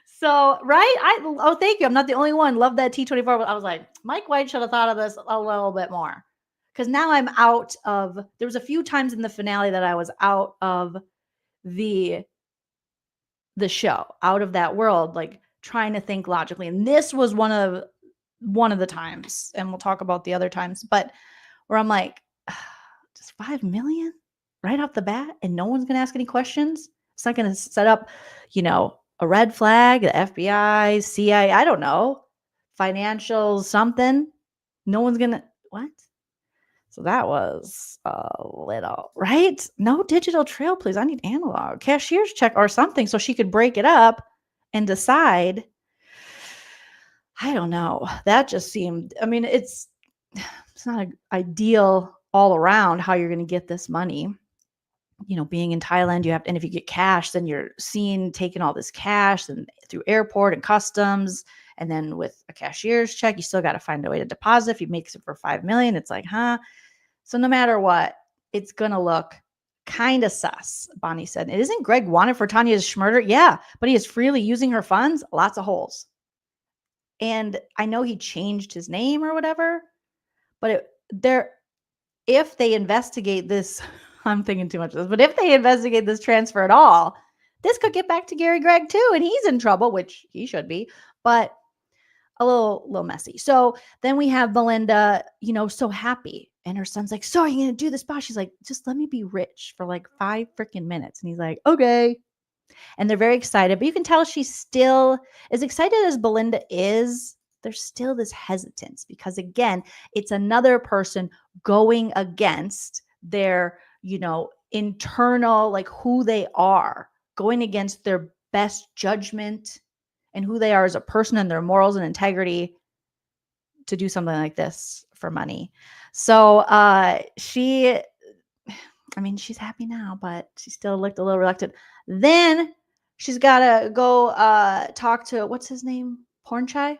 So, right? Thank you. I'm not the only one. Love that T24. But I was like, Mike White should have thought of this a little bit more. Because now I'm out of, there was a few times in the finale that I was out of the show, out of that world, like trying to think logically. And this was one of the times, and we'll talk about the other times, but where I'm like, just 5 million right off the bat, and no one's going to ask any questions. It's not going to set up, a red flag, the FBI, CIA, I don't know, financial something. No one's going to, what? So that was a little, right? No digital trail, please. I need analog. Cashier's check or something so she could break it up and decide. I don't know. That just seemed, it's not ideal all around how you're going to get this money. Being in Thailand, and if you get cash, then you're seen taking all this cash and through airport and customs. And then with a cashier's check, you still got to find a way to deposit. If you make it for 5 million, it's like, So no matter what, it's going to look kind of sus, Bonnie said. It isn't Greg wanted for Tanya's schmurder? Yeah, but he is freely using her funds. Lots of holes. And I know he changed his name or whatever, but if they investigate this, I'm thinking too much of this, but if they investigate this transfer at all, this could get back to Gary Gregg too, and he's in trouble, which he should be, but a little messy. So then we have Belinda, so happy. And her son's like, so are you going to do this, boss? She's like, just let me be rich for like 5 freaking minutes. And he's like, okay. And they're very excited, but you can tell she's still as excited as Belinda is. There's still this hesitance because, again, it's another person going against their, internal, like who they are, going against their best judgment and who they are as a person and their morals and integrity to do something like this for money. So she's happy now, but she still looked a little reluctant. Then she's got to go talk to, what's his name? Pornchai?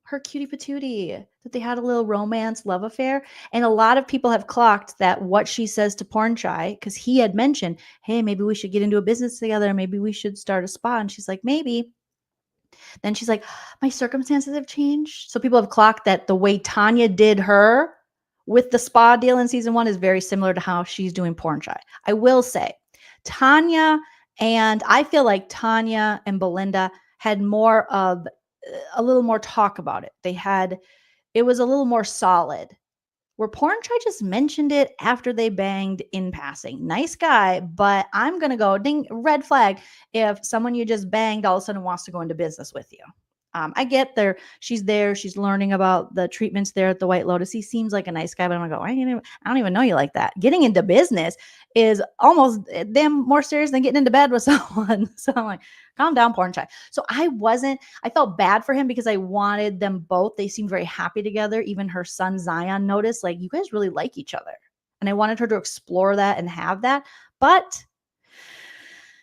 Her cutie patootie, that they had a little romance love affair. And a lot of people have clocked that what she says to Pornchai, because he had mentioned, hey, maybe we should get into a business together. Maybe we should start a spa. And she's like, maybe. Then she's like, my circumstances have changed. So people have clocked that the way Tanya did her with the spa deal in season 1 is very similar to how she's doing Porn Shy. I will say, I feel like Tanya and Belinda had more of a little more talk about it. It was a little more solid. Where Porn Shy just mentioned it after they banged in passing. Nice guy, but I'm going to go ding, red flag if someone you just banged all of a sudden wants to go into business with you. I get there. She's learning about the treatments there at the White Lotus. He seems like a nice guy, but I'm gonna go, I don't even know you like that. Getting into business is almost damn more serious than getting into bed with someone. So I'm like, calm down, Porn Shy. So I felt bad for him because I wanted them both. They seemed very happy together. Even her son Zion noticed, like, you guys really like each other. And I wanted her to explore that and have that. But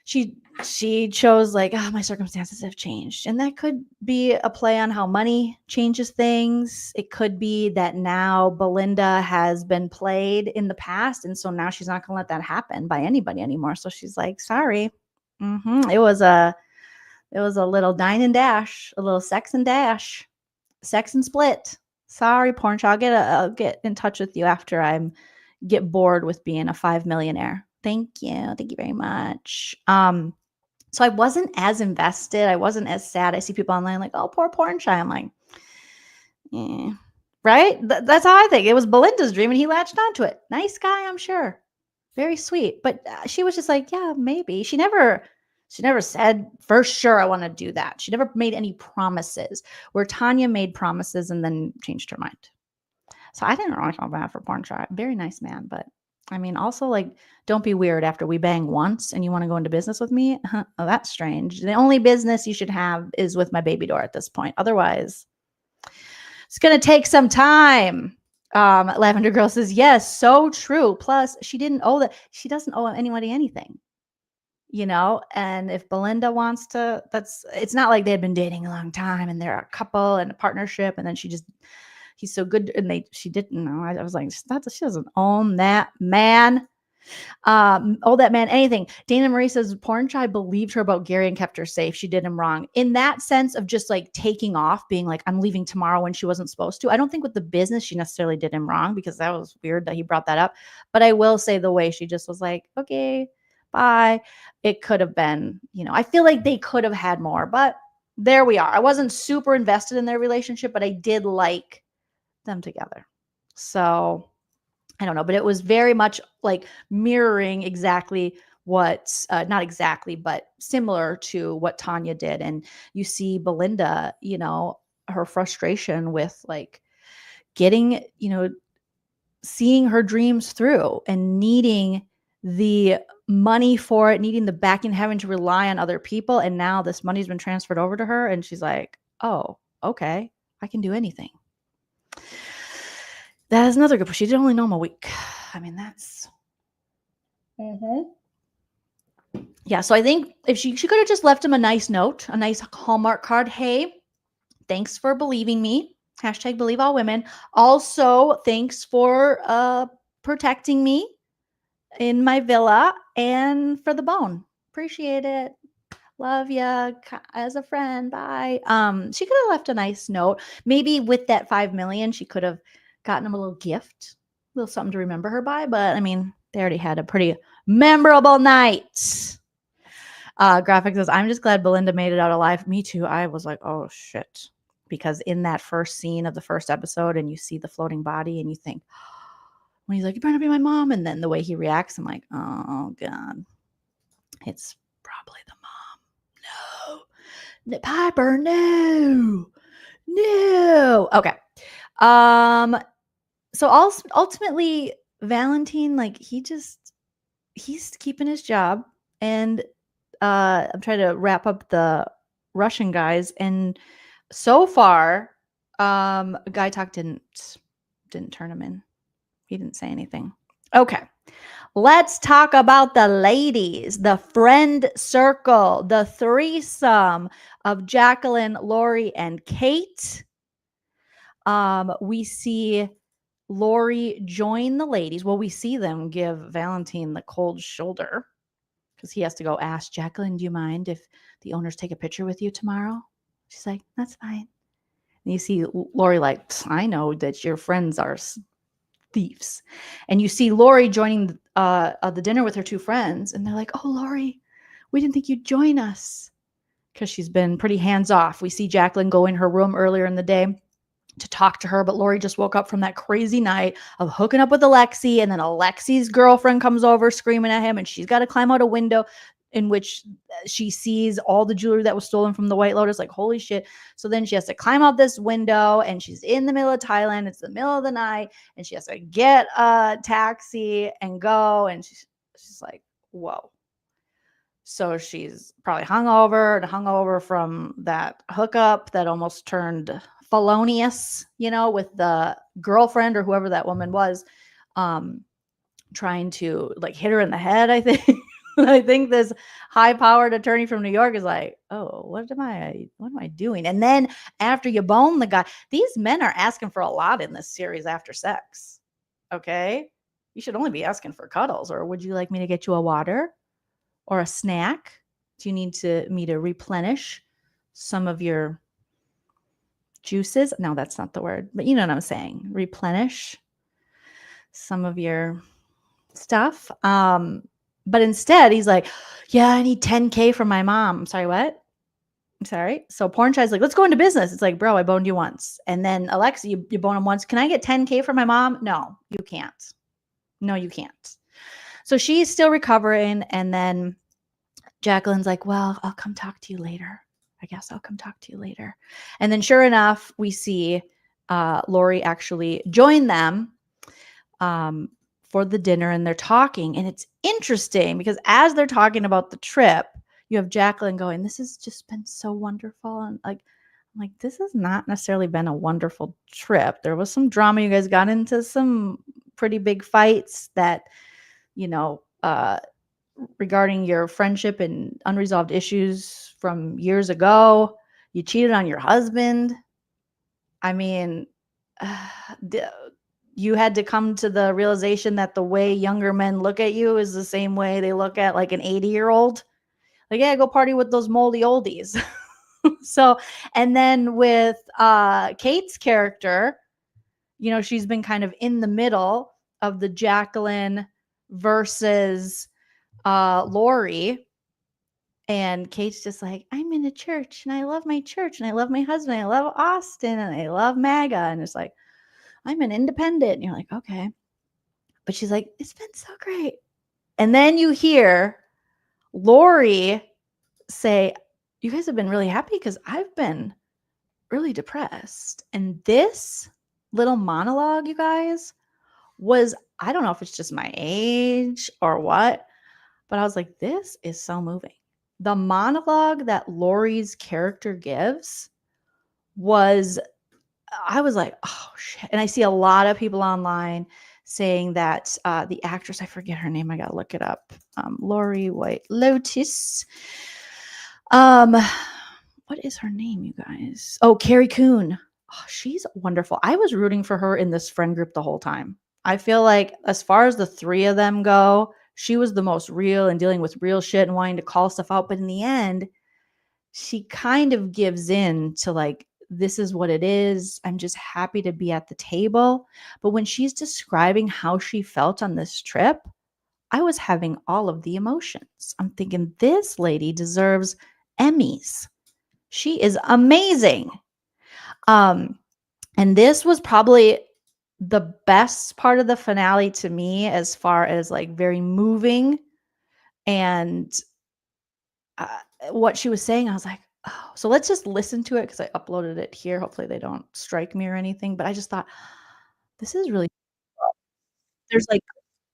she chose like, my circumstances have changed. And that could be a play on how money changes things. It could be that now Belinda has been played in the past. And so now she's not going to let that happen by anybody anymore. So she's like, sorry. It was a little dine and dash, a little sex and dash, sex and split. Sorry, Porn Shy. I'll get in touch with you after I get bored with being a 5 millionaire. Thank you very much. So I wasn't as invested. I wasn't as sad. I see people online like, oh, poor Porn Shy. I'm like, right? That's how I think. It was Belinda's dream and he latched onto it. Nice guy, I'm sure. Very sweet. But she was just like, yeah, maybe. She never said for sure I want to do that. She never made any promises, where Tanya made promises and then changed her mind. So I didn't really feel bad for Porn Shy. Very nice man, but I mean, also, like, don't be weird after we bang once and you want to go into business with me. Oh, that's strange. The only business you should have is with my baby door at this point. Otherwise, it's going to take some time. Lavender Girl says, yes, so true. Plus, she didn't owe that. She doesn't owe anybody anything, and if Belinda wants to, it's not like they'd been dating a long time and they're a couple and a partnership. And then he's so good. And she didn't know. I was like, she doesn't own that man. Owe that man anything. Dana Marie says Porn Shy believed her about Gary and kept her safe. She did him wrong in that sense of just like taking off, being like, I'm leaving tomorrow when she wasn't supposed to. I don't think with the business she necessarily did him wrong, because that was weird that he brought that up. But I will say the way she just was like, okay, bye. It could have been, I feel like they could have had more, but there we are. I wasn't super invested in their relationship, but I did like them together. So I don't know, but it was very much like mirroring exactly what, not exactly, but similar to what Tanya did. And you see Belinda, her frustration with like getting, seeing her dreams through and needing the money for it, needing the backing, having to rely on other people. And now this money's been transferred over to her. And she's like, oh, okay, I can do anything. That is another good. She did only know him a week. I mean, that's. Yeah. So I think if she could have just left him a nice note, a nice Hallmark card. Hey, thanks for believing me. Hashtag believe all women. Also, thanks for protecting me in my villa and for the bone. Appreciate it. Love ya as a friend. Bye. She could have left a nice note. Maybe with that 5 million, she could have gotten him a little gift, a little something to remember her by. But I mean, they already had a pretty memorable night. Graphic says, I'm just glad Belinda made it out alive. Me too. I was like, oh shit. Because in that first scene of the first episode, and you see the floating body and you think, when he's like, you better be my mom. And then the way he reacts, I'm like, oh God, it's probably the mom. No, Piper, no. Okay. So ultimately, Valentine, like, he's keeping his job, and I'm trying to wrap up the Russian guys, and so far, Guy Talk didn't turn him in. He didn't say anything. Okay. Let's talk about the ladies, the friend circle, the threesome of Jacqueline, Lori, and Kate. We see Lori join the ladies. Well, we see them give Valentine the cold shoulder, because he has to go ask Jacqueline, do you mind if the owners take a picture with you tomorrow? She's like, that's fine. And you see Lori like, I know that your friends are thieves. And you see Lori joining the dinner with her two friends. And they're like, oh, Lori, we didn't think you'd join us. Because she's been pretty hands off. We see Jacqueline go in her room earlier in the day to talk to her, but Lori just woke up from that crazy night of hooking up with Alexi, and then Alexi's girlfriend comes over screaming at him, and she's got to climb out a window in which she sees all the jewelry that was stolen from the White Lotus. Like, holy shit. So then she has to climb out this window, and she's in the middle of Thailand. It's the middle of the night, and she has to get a taxi and go, and she's like, whoa. So she's probably hungover from that hookup that almost turned felonious, with the girlfriend or whoever that woman was, trying to like hit her in the head, I think. I think this high-powered attorney from New York is like, oh, what am I doing? And then after you bone the guy, these men are asking for a lot in this series after sex. Okay. You should only be asking for cuddles. Or would you like me to get you a water or a snack? Do you need me to replenish some of your juices? No, that's not the word, but you know what I'm saying. Replenish some of your stuff. But instead he's like, yeah, I need 10K from my mom. I'm sorry, what? I'm sorry. So Porn Shy's like, let's go into business. It's like, bro, I boned you once. And then Alexa, you bone him once. Can I get 10K from my mom? No, you can't. No, you can't. So she's still recovering. And then Jacqueline's like, well, I'll come talk to you later. I guess I'll come talk to you later. And then sure enough, we see Lori actually join them for the dinner, and they're talking. And it's interesting because as they're talking about the trip, you have Jacqueline going, this has just been so wonderful. And I'm like, this has not necessarily been a wonderful trip. There was some drama. You guys got into some pretty big fights that, regarding your friendship and unresolved issues from years ago. You cheated on your husband. I mean, you had to come to the realization that the way younger men look at you is the same way they look at like an 80-year-old. Like, yeah, go party with those moldy oldies. So, and then with Kate's character, she's been kind of in the middle of the Jacqueline versus Lori. And Kate's just like, I'm in a church and I love my church and I love my husband. I love Austin and I love MAGA. And it's like, I'm an independent. And you're like, okay. But she's like, it's been so great. And then you hear Lori say, you guys have been really happy because I've been really depressed. And this little monologue, you guys, was, I don't know if it's just my age or what, but I was like, this is so moving. The monologue that Lori's character gives was, I was like, oh shit. And I see a lot of people online saying that the actress, I forget her name, I gotta look it up. Lori White Lotus. What is her name, you guys? Oh, Carrie Coon. Oh, she's wonderful. I was rooting for her in this friend group the whole time. I feel like as far as the three of them go, she was the most real and dealing with real shit and wanting to call stuff out. But in the end, she kind of gives in to like, this is what it is. I'm just happy to be at the table. But when she's describing how she felt on this trip, I was having all of the emotions. I'm thinking this lady deserves Emmys. She is amazing. And this was probably the best part of the finale to me, as far as like very moving. And what she was saying, I was like, oh, so let's just listen to it because I uploaded it here. Hopefully they don't strike me or anything. But I just thought, this is really, there's like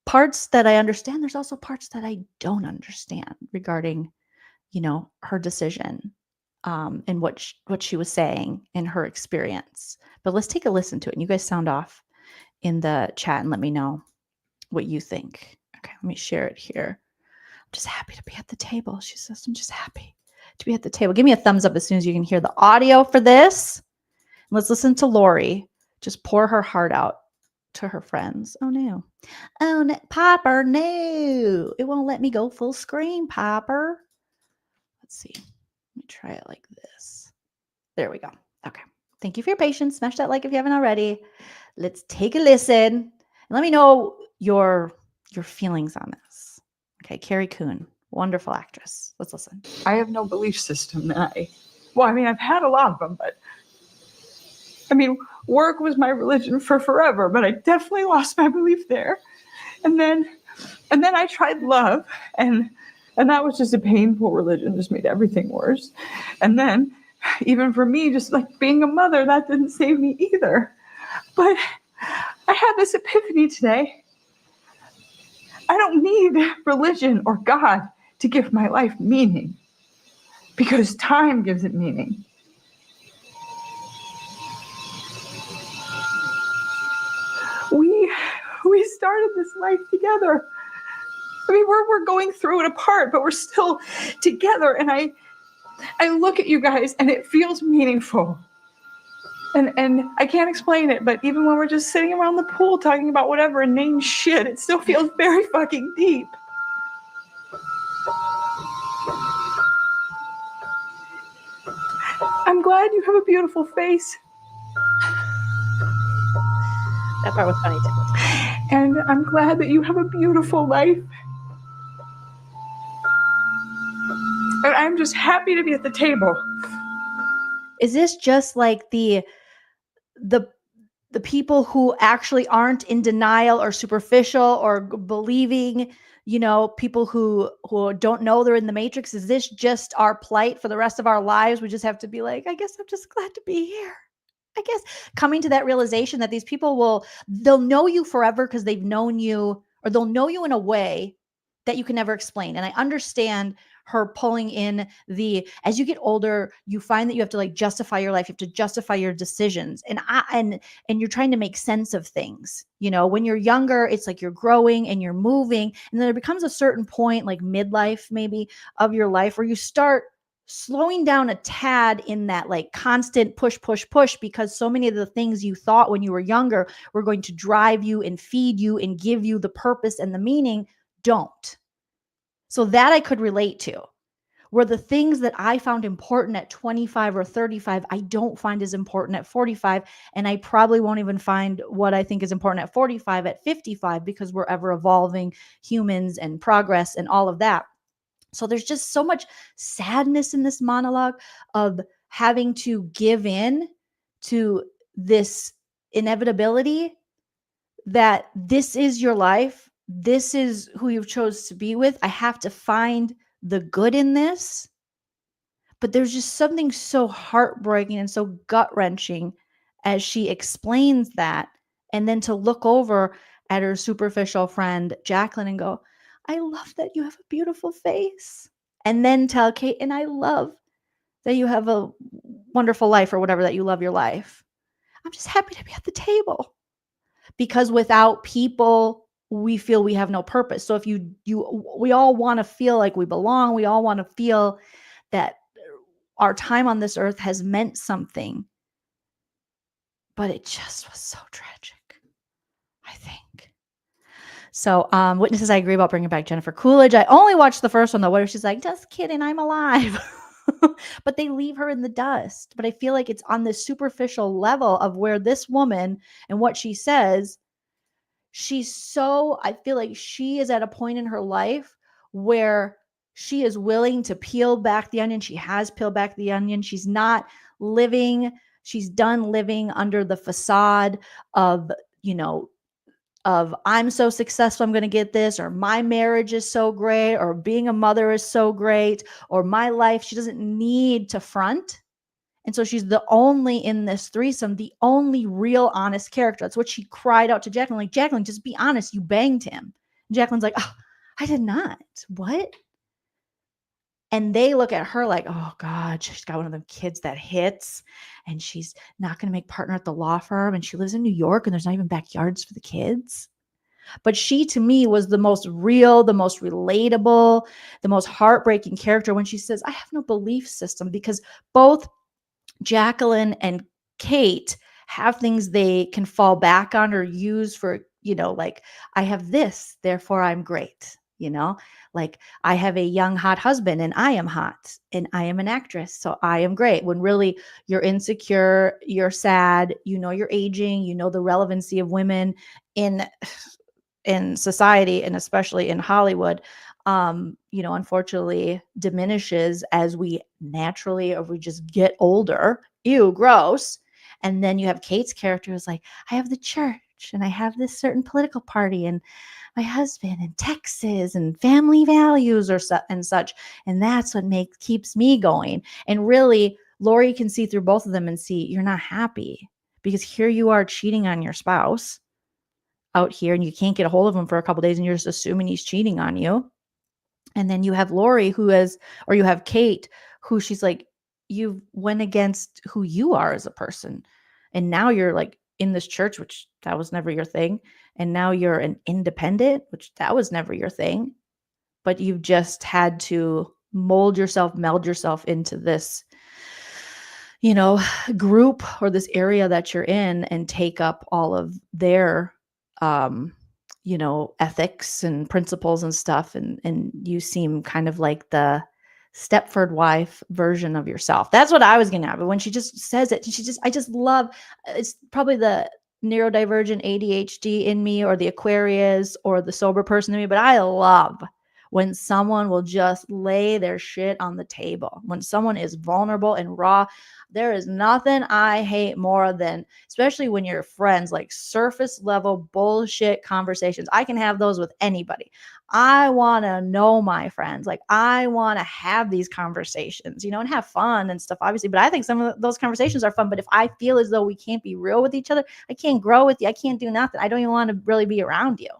parts that I understand. There's also parts that I don't understand regarding, her decision and what she was saying in her experience. But let's take a listen to it. And you guys sound off in the chat and let me know what you think. Okay, let me share it here. I'm just happy to be at the table. She says, I'm just happy to be at the table. Give me a thumbs up as soon as you can hear the audio for this. Let's listen to Lori just pour her heart out to her friends. Oh no. Oh no, Popper, no. It won't let me go full screen, Popper. Let's see. Let me try it like this. There we go. Okay. Thank you for your patience. Smash that like if you haven't already. Let's take a listen and let me know your feelings on this. Okay, Carrie Coon, wonderful actress. Let's listen. I have no belief system. I've had a lot of them, but work was my religion for forever, but I definitely lost my belief there. And then I tried love, and that was just a painful religion, just made everything worse. And then even for me, just like being a mother, that didn't save me either. But I had this epiphany today. I don't need religion or God to give my life meaning, because time gives it meaning. We started this life together. We're going through it apart, but we're still together. And I look at you guys and it feels meaningful. And I can't explain it, but even when we're just sitting around the pool talking about whatever and name shit, it still feels very fucking deep. I'm glad you have a beautiful face. That part was funny too. And I'm glad that you have a beautiful life. And I'm just happy to be at the table. Is this just like the people who actually aren't in denial or superficial or believing, people who don't know they're in the matrix? Is this just our plight for the rest of our lives? We just have to be like, I guess I'm just glad to be here. I guess coming to that realization that these people they'll know you forever because they've known you, or they'll know you in a way that you can never explain. And I understand her pulling in as you get older, you find that you have to like justify your life. You have to justify your decisions. And you're trying to make sense of things. When you're younger, it's like you're growing and you're moving. And then there becomes a certain point, like midlife maybe of your life, where you start slowing down a tad in that like constant push, because so many of the things you thought when you were younger were going to drive you and feed you and give you the purpose and the meaning don't. So that I could relate to, where the things that I found important at 25 or 35, I don't find as important at 45. And I probably won't even find what I think is important at 45 at 55, because we're ever evolving humans and progress and all of that. So there's just so much sadness in this monologue of having to give in to this inevitability that this is your life. This is who you've chose to be with. I have to find the good in this. But there's just something so heartbreaking and so gut-wrenching as she explains that. And then to look over at her superficial friend, Jacqueline, and go, I love that you have a beautiful face. And then tell Kate, and I love that you have a wonderful life, or whatever, that you love your life. I'm just happy to be at the table. Because without people, we feel we have no purpose. So if we all want to feel like we belong. We all want to feel that our time on this earth has meant something. But it just was so tragic, I think. So Witnesses, I agree about bringing back Jennifer Coolidge. I only watched the first one, though, where she's like, just kidding, I'm alive. But they leave her in the dust. But I feel like it's on this superficial level of where this woman and what she says, I feel like she is at a point in her life where she is willing to peel back the onion. She has peeled back the onion. She's not living. She's done living under the facade of, of I'm so successful, I'm going to get this, or my marriage is so great, or being a mother is so great, or my life. She doesn't need to front. And so she's the only in this threesome, the only real honest character. That's what she cried out to Jacqueline. Like, Jacqueline, just be honest. You banged him. And Jacqueline's like, oh, I did not. What? And they look at her like, oh God, she's got one of them kids that hits, and she's not going to make partner at the law firm. And she lives in New York, and there's not even backyards for the kids. But she, to me, was the most real, the most relatable, the most heartbreaking character when she says, I have no belief system, because both Jacqueline and Kate have things they can fall back on or use for, like, I have this, therefore I'm great. you know, like I have a young, hot husband and I am hot and I am an actress. So I am great. When really you're insecure, you're sad, you're aging, the relevancy of women in society and especially in Hollywood, unfortunately diminishes as we naturally, or we just get older. Ew, gross. And then you have Kate's character is like, I have the church and I have this certain political party and my husband and Texas and family values and such. And that's what keeps me going. And really, Lori can see through both of them and see you're not happy because here you are cheating on your spouse out here and you can't get a hold of him for a couple of days and you're just assuming he's cheating on you. And then you have Lori or you have Kate who she's like, you went against who you are as a person. And now you're like in this church, which that was never your thing. And now you're an independent, which that was never your thing. But you've just had to meld yourself into this, group or this area that you're in and take up all of their ethics and principles and stuff. And you seem kind of like the Stepford wife version of yourself. That's what I was going to have. But when she just says it, I just love, it's probably the neurodivergent ADHD in me or the Aquarius or the sober person in me. But I love when someone will just lay their shit on the table, when someone is vulnerable and raw. There is nothing I hate more than, especially when you're friends, like surface level bullshit conversations. I can have those with anybody. I want to know my friends. Like I want to have these conversations, and have fun and stuff, obviously. But I think some of those conversations are fun. But if I feel as though we can't be real with each other, I can't grow with you. I can't do nothing. I don't even want to really be around you.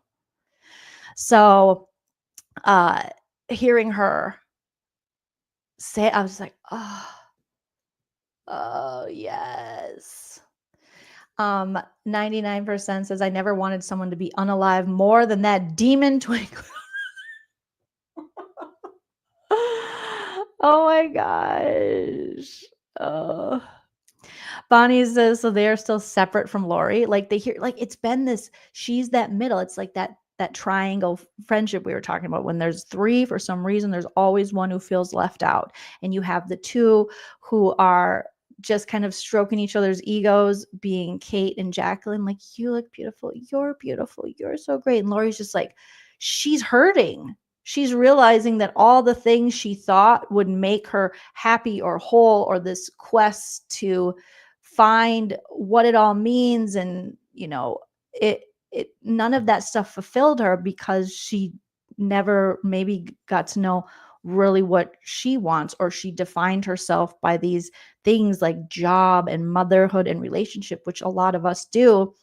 So hearing her say, I was like, oh yes. 99% says I never wanted someone to be unalive more than that demon twinkle. Oh my gosh. Bonnie says, so they're still separate from Lori. Like they hear, like it's been this, she's that middle. It's like that triangle friendship we were talking about. When there's three, for some reason, there's always one who feels left out. And you have the two who are just kind of stroking each other's egos, being Kate and Jacqueline, like, you look beautiful. You're beautiful. You're so great. And Lori's just like, she's hurting. She's realizing that all the things she thought would make her happy or whole, or this quest to find what it all means, and it none of that stuff fulfilled her because she never maybe got to know really what she wants, or she defined herself by these things like job and motherhood and relationship, which a lot of us do.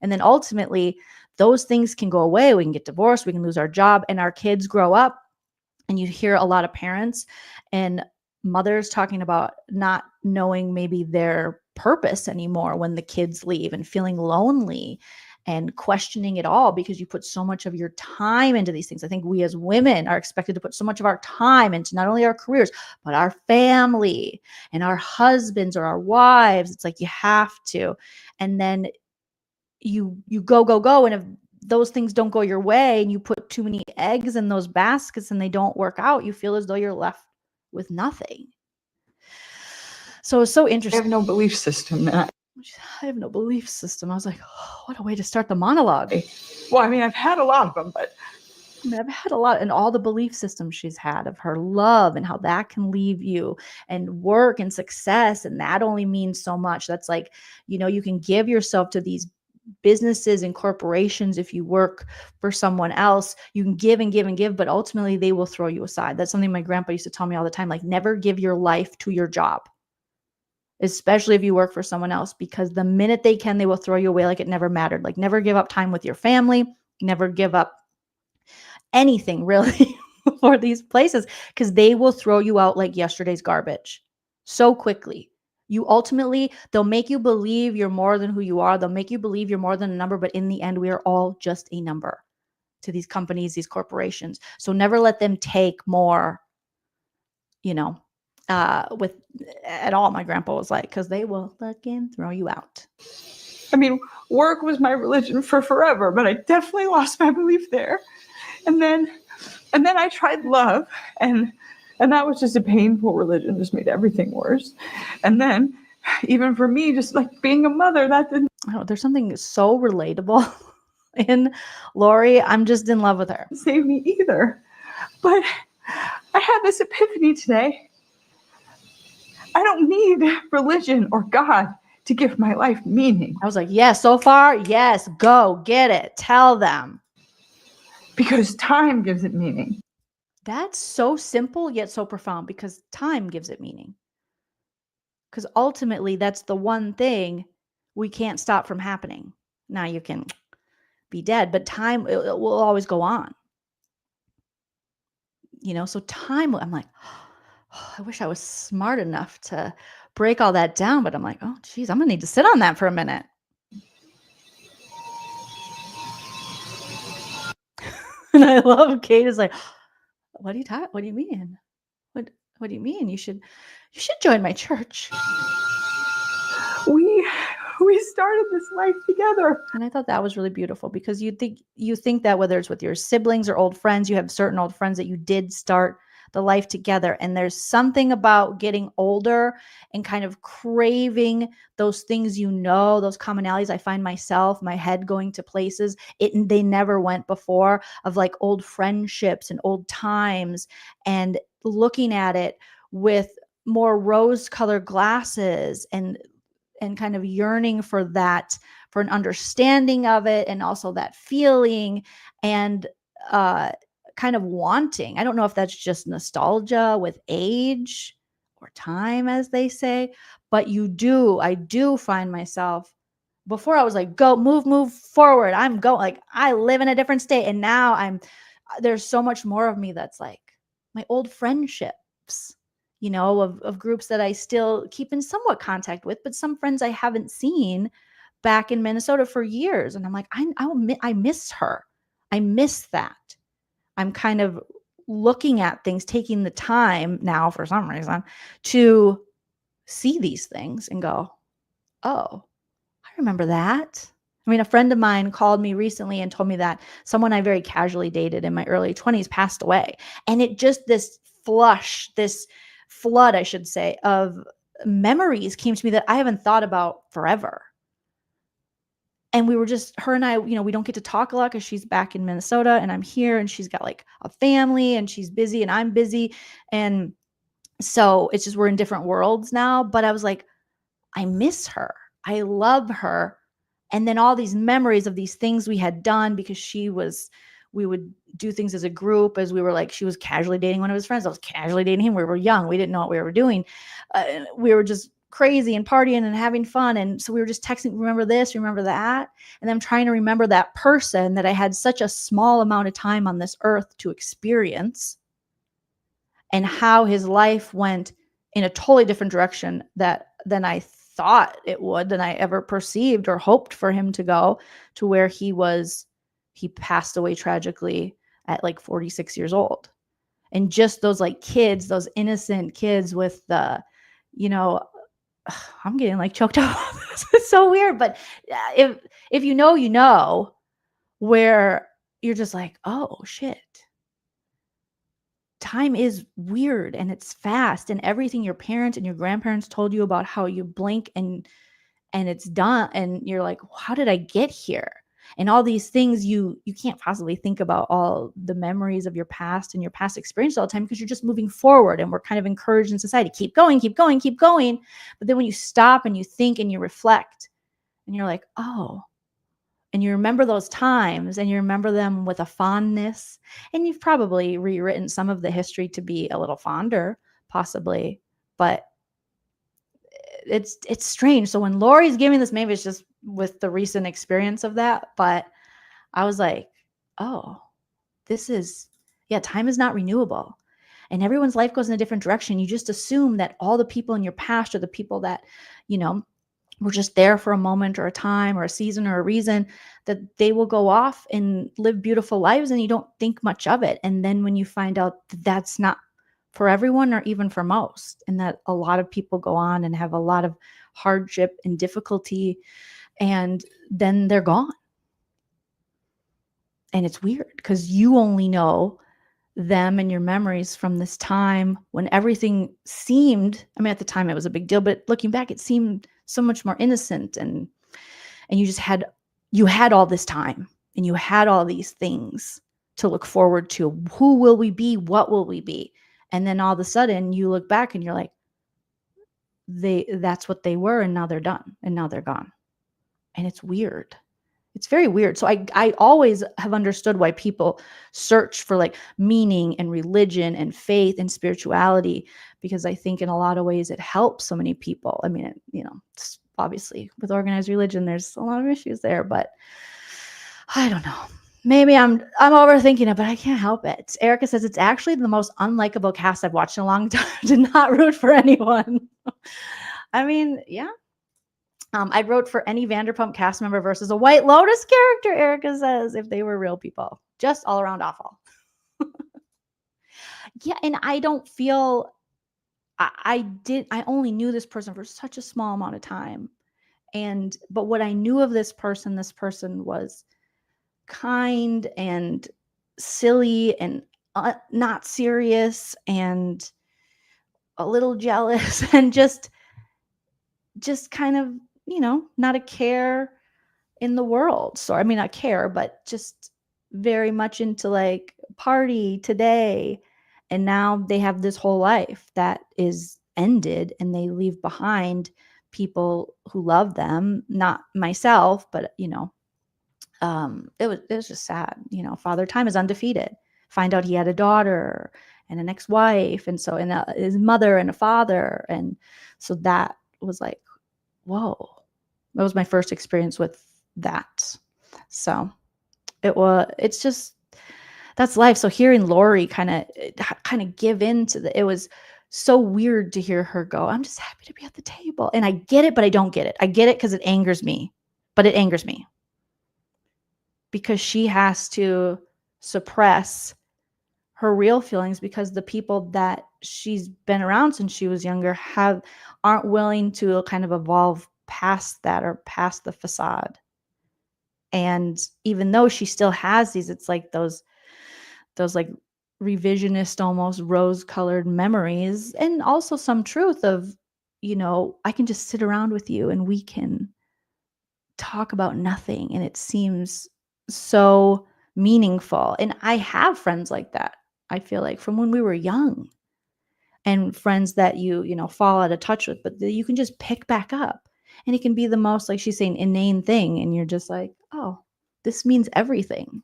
And then ultimately those things can go away. We can get divorced, we can lose our job, and our kids grow up. And you hear a lot of parents and mothers talking about not knowing maybe their purpose anymore when the kids leave, and feeling lonely and questioning it all because you put so much of your time into these things. I think we as women are expected to put so much of our time into not only our careers, but our family and our husbands or our wives. It's like you have to. And then you go. And if those things don't go your way and you put too many eggs in those baskets and they don't work out, you feel as though you're left with nothing. So it's so interesting. I have no belief system. I have no belief system. I was like, oh, what a way to start the monologue. Well, I mean, I've had a lot of them, but I've had a lot, and all the belief systems she's had of her love and how that can leave you, and work and success. And that only means so much. That's like, you can give yourself to these businesses and corporations. If you work for someone else, you can give and give and give, but ultimately they will throw you aside. That's something my grandpa used to tell me all the time. Like, never give your life to your job, especially if you work for someone else, because the minute they can, they will throw you away like it never mattered. Like, never give up time with your family, never give up anything really for these places, because they will throw you out like yesterday's garbage so quickly. They'll make you believe you're more than who you are. They'll make you believe you're more than a number, but in the end, we are all just a number to these companies, these corporations. So never let them take more, with at all. My grandpa was like, because they will fucking throw you out. I mean, work was my religion for forever, but I definitely lost my belief there. And then And then I tried love, and that was just a painful religion, just made everything worse. And then even for me, just like being a mother, that didn't There's something so relatable in Lori. I'm just in love with her. save me either. But I had this epiphany today. I don't need religion or God to give my life meaning. I was like, yes, so far, yes, go get it. Tell them. Because time gives it meaning. That's so simple yet so profound, because time gives it meaning. Because ultimately, that's the one thing we can't stop from happening. Now you can be dead, but time it will always go on. So time, I'm like, I wish I was smart enough to break all that down, but I'm like, oh, geez, I'm going to need to sit on that for a minute. And I love Kate is like, what do you mean? What do you mean? You should join my church. We started this life together. And I thought that was really beautiful, because you think that whether it's with your siblings or old friends, you have certain old friends that you did start the life together. And there's something about getting older and kind of craving those things, those commonalities. I find myself, my head going to places they never went before, of like old friendships and old times, and looking at it with more rose-colored glasses and kind of yearning for an understanding of it, and also that feeling, and kind of wanting. I don't know if that's just nostalgia with age or time, as they say, but I do find myself, before I was like, go, move forward. I'm going, like, I live in a different state. And now there's so much more of me that's like my old friendships, of groups that I still keep in somewhat contact with, but some friends I haven't seen back in Minnesota for years. And I'm like, I miss her. I miss that. I'm kind of looking at things, taking the time now for some reason to see these things and go, oh, I remember that. I mean, a friend of mine called me recently and told me that someone I very casually dated in my early 20s passed away. And it just, this flood, I should say, of memories came to me that I haven't thought about forever. And we were just, her and I, we don't get to talk a lot because she's back in Minnesota and I'm here, and she's got like a family and she's busy and I'm busy. And so it's just, we're in different worlds now. But I was like, I miss her. I love her. And then all these memories of these things we had done, because we would do things as a group, as we were like, she was casually dating one of his friends. I was casually dating him. We were young. We didn't know what we were doing. We were just crazy and partying and having fun. And so we were just texting, remember this, remember that. And I'm trying to remember that person that I had such a small amount of time on this earth to experience, and how his life went in a totally different direction than I thought it would, than I ever perceived or hoped for him to go, to where he passed away tragically at like 46 years old. And just those like kids, those innocent kids with the, I'm getting like choked up. It's so weird. But if you know, where you're just like, oh shit. Time is weird and it's fast, and everything your parents and your grandparents told you about how you blink and it's done. And you're like, how did I get here? And all these things, you can't possibly think about all the memories of your past and your past experience all the time, because you're just moving forward, and we're kind of encouraged in society, keep going, keep going, keep going. But then when you stop and you think and you reflect, and you're like, oh, and you remember those times, and you remember them with a fondness, and you've probably rewritten some of the history to be a little fonder, possibly, but it's strange. So when Lori's giving this, maybe it's just with the recent experience of that, but I was like, oh, time is not renewable, and everyone's life goes in a different direction. You just assume that all the people in your past are the people that, were just there for a moment or a time or a season or a reason, that they will go off and live beautiful lives, and you don't think much of it. And then when you find out that that's not for everyone, or even for most, and that a lot of people go on and have a lot of hardship and difficulty, and then they're gone. And it's weird, because you only know them and your memories from this time when everything seemed, I mean, at the time it was a big deal, but looking back, it seemed so much more innocent, and you just had all this time, and you had all these things to look forward to. Who will we be? What will we be? And then all of a sudden you look back and you're like, that's what they were, and now they're done, and now they're gone. And it's weird. It's very weird. So I always have understood why people search for like meaning and religion and faith and spirituality, because I think in a lot of ways it helps so many people. I mean, obviously with organized religion, there's a lot of issues there, but I don't know. Maybe I'm overthinking it, but I can't help it. Erica says it's actually the most unlikable cast I've watched in a long time. Did not root for anyone. I mean, yeah. I'd vote for any Vanderpump cast member versus a White Lotus character, Erica says, if they were real people. Just all around awful. Yeah, and I don't feel I only knew this person for such a small amount of time. But what I knew of this person was kind and silly and not serious and a little jealous and just kind of, not a care in the world. So, I mean, not care, but just very much into like party today. And now they have this whole life that is ended, and they leave behind people who love them, not myself, but, it was just sad. Father Time is undefeated. Find out he had a daughter and an ex-wife, and so, and his mother and a father. And so that was like, whoa, that was my first experience with that. So it's just, that's life. So hearing Lori kind of give in to it was so weird to hear her go, I'm just happy to be at the table. And I get it, but I don't get it. I get it because it angers me, but it angers me because she has to suppress her real feelings because the people that she's been around since she was younger aren't willing to kind of evolve past that or past the facade. And even though she still has these, it's like those like revisionist, almost rose-colored memories, and also some truth of, I can just sit around with you and we can talk about nothing, and it seems so meaningful. And I have friends like that, I feel like, from when we were young, and friends that you fall out of touch with, but that you can just pick back up. And it can be the most, like she's saying, inane thing. And you're just like, oh, this means everything.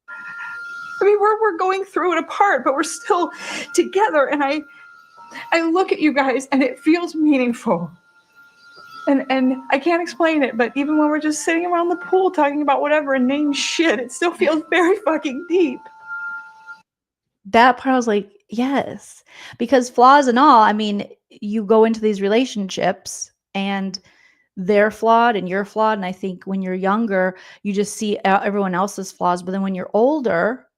I mean, we're going through it apart, but we're still together. And I look at you guys and it feels meaningful. And I can't explain it, but even when we're just sitting around the pool talking about whatever and name shit, it still feels very fucking deep. That part I was like, yes, because flaws and all, I mean, you go into these relationships and they're flawed and you're flawed. And I think when you're younger, you just see everyone else's flaws. But then when you're older,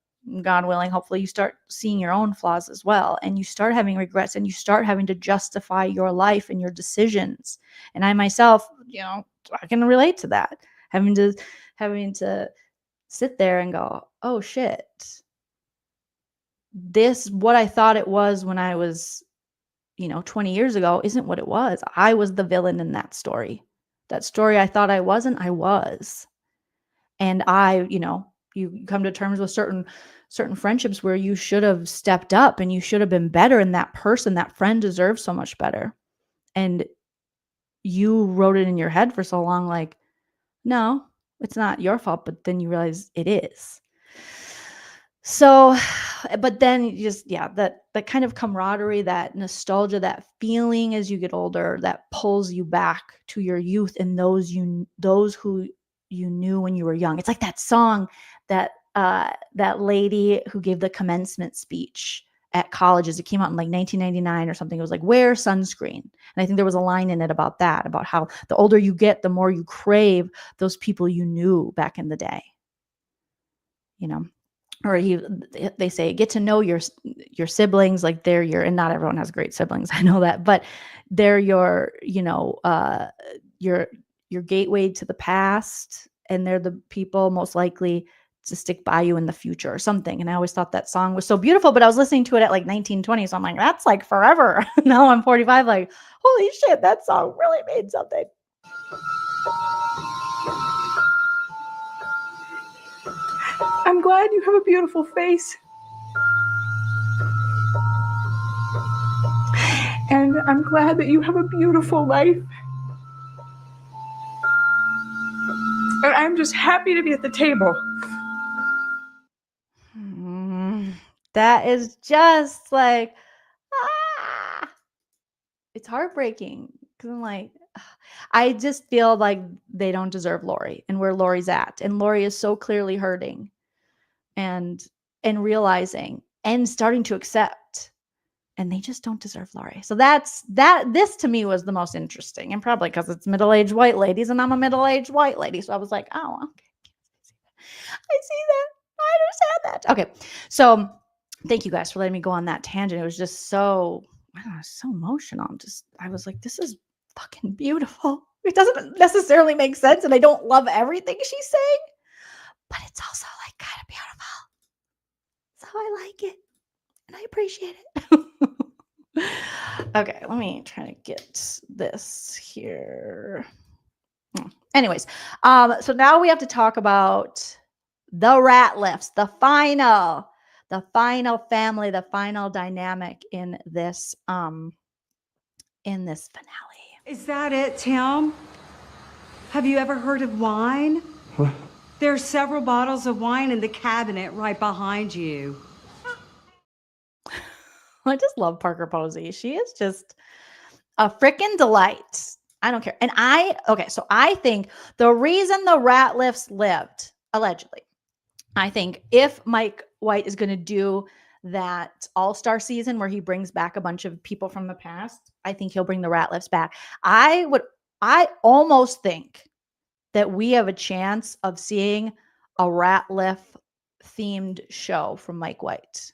God willing, hopefully you start seeing your own flaws as well. And you start having regrets and you start having to justify your life and your decisions. And I myself, I can relate to that. Having to sit there and go, oh shit, what I thought it was when I was, 20 years ago isn't what it was. I was the villain in that story. That story I thought I wasn't, I was. And you come to terms with certain friendships where you should have stepped up and you should have been better. And that friend deserves so much better. And you wrote it in your head for so long, like, no, it's not your fault. But then you realize it is. So, but then you just, that kind of camaraderie, that nostalgia, that feeling as you get older, that pulls you back to your youth and those who you knew when you were young. It's like that song that lady who gave the commencement speech at colleges. It came out in like 1999 or something. It was like, wear sunscreen. And I think there was a line in it about that, about how the older you get, the more you crave those people you knew back in the day, or they say, get to know your siblings, like they're and not everyone has great siblings, I know that, but they're your gateway to the past, and they're the people most likely to stick by you in the future or something. And I always thought that song was so beautiful, but I was listening to it at like 1920. So I'm like, that's like forever. Now I'm 45, like, holy shit, that song really made something. I'm glad you have a beautiful face. And I'm glad that you have a beautiful life. And I'm just happy to be at the table. That is just like, it's heartbreaking because I'm like, I just feel like they don't deserve Lori and where Lori's at. And Lori is so clearly hurting and realizing and starting to accept, and they just don't deserve Lori. So this to me was the most interesting, and probably because it's middle-aged white ladies and I'm a middle-aged white lady. So I was like, oh, okay. I see that. I understand that. Okay. So thank you guys for letting me go on that tangent. It was just so, I don't know, so emotional. I was like, this is fucking beautiful. It doesn't necessarily make sense, and I don't love everything she's saying, but it's also like kind of beautiful. So I like it and I appreciate it. Okay, let me try to get this here. Anyways, so now we have to talk about the Ratliffs, the final family, the final dynamic in this finale. Is that it, Tim? Have you ever heard of wine? What? There's several bottles of wine in the cabinet right behind you. I just love Parker Posey. She is just a freaking delight. I don't care. And so I think the reason the Ratliffs lived, allegedly, I think if Mike White is going to do that all-star season where he brings back a bunch of people from the past, I think he'll bring the Ratliffs back. I almost think that we have a chance of seeing a Ratliff themed show from Mike White.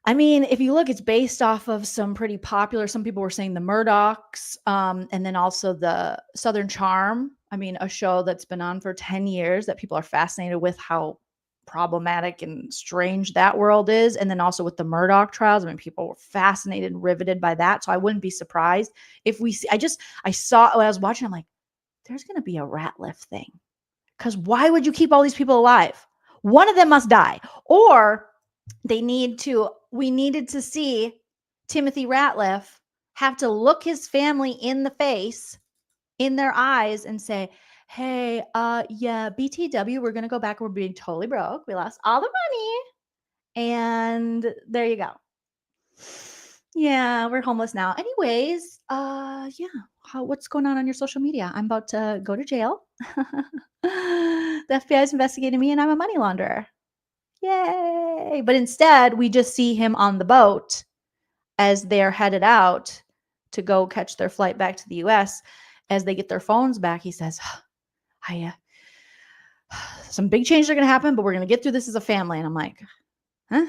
I mean, if you look, it's based off of some pretty popular, some people were saying the Murdochs, and then also the Southern Charm. I mean, a show that's been on for 10 years that people are fascinated with how problematic and strange that world is. And then also with the Murdoch trials, I mean, people were fascinated and riveted by that. So I wouldn't be surprised if we see, I saw when I was watching, I'm like, there's going to be a Ratliff thing. Because why would you keep all these people alive? One of them must die. Or we needed to see Timothy Ratliff have to look his family in the face, in their eyes, and say, hey, yeah, BTW, we're going to go back. We're being totally broke. We lost all the money. And there you go. Yeah, we're homeless now. Anyways, yeah. What's going on your social media? I'm about to go to jail. The FBI is investigating me and I'm a money launderer. Yay. But instead, we just see him on the boat as they're headed out to go catch their flight back to the US. As they get their phones back, he says, some big changes are going to happen, but we're going to get through this as a family. And I'm like, huh?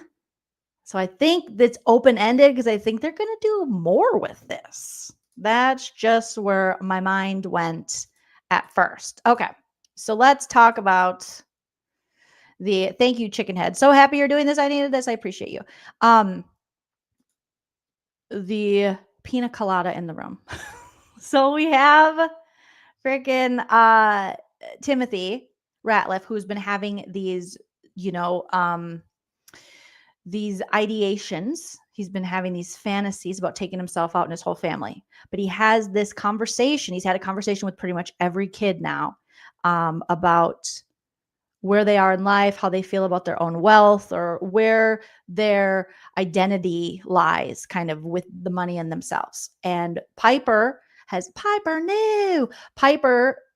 So I think that's open-ended because I think they're going to do more with this. That's just where my mind went at first. Okay, so let's talk about thank you, Chicken Head. So happy you're doing this. I needed this. I appreciate you. The pina colada in the room. So we have freaking Timothy Ratliff, who's been having these, these ideations. He's been having these fantasies about taking himself out and his whole family. But he has this conversation. He's had a conversation with pretty much every kid now about where they are in life, how they feel about their own wealth, or where their identity lies kind of with the money and themselves. And Piper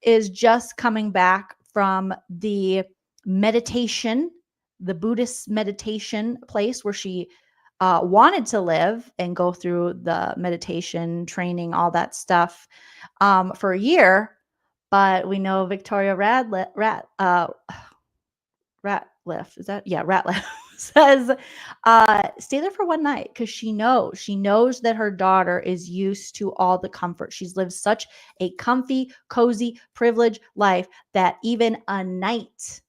is just coming back from the meditation, the Buddhist meditation place where she wanted to live and go through the meditation training, all that stuff for a year. But we know Victoria Ratliff, is that? Yeah, Ratliff says, stay there for one night because she knows that her daughter is used to all the comfort. She's lived such a comfy, cozy, privileged life that even a night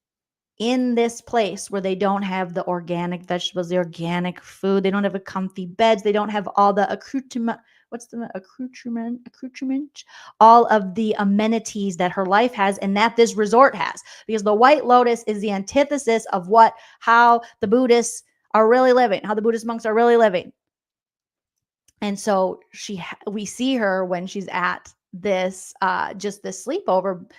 in this place where they don't have the organic vegetables, the organic food. They don't have a comfy beds. They don't have all the accoutrement. What's the accoutrement? All of the amenities that her life has and that this resort has. Because the White Lotus is the antithesis of how the Buddhists are really living, how the Buddhist monks are really living. And so we see her when she's at this, just this sleepover,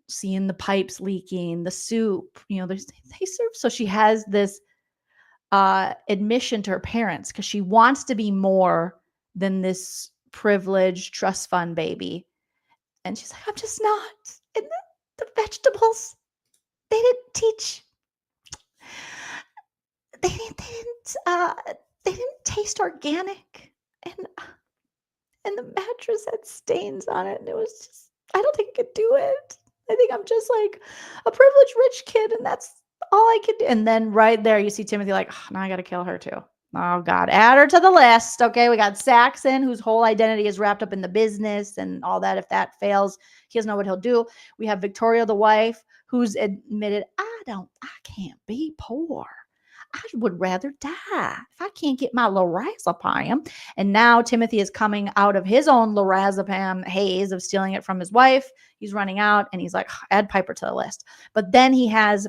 seeing the pipes leaking, the soup, they serve. So she has this admission to her parents because she wants to be more than this privileged trust fund baby. And she's like, I'm just not. And the vegetables, they didn't taste organic. And the mattress had stains on it. And it was just, I don't think I could do it. I think I'm just like a privileged rich kid, and that's all I could do. And then right there, you see Timothy like, oh, now I got to kill her too. Oh God, add her to the list. Okay, we got Saxon, whose whole identity is wrapped up in the business and all that. If that fails, he doesn't know what he'll do. We have Victoria, the wife, who's admitted, I can't be poor. I would rather die if I can't get my lorazepam. And now Timothy is coming out of his own lorazepam haze of stealing it from his wife. He's running out and he's like, add Piper to the list. But then he has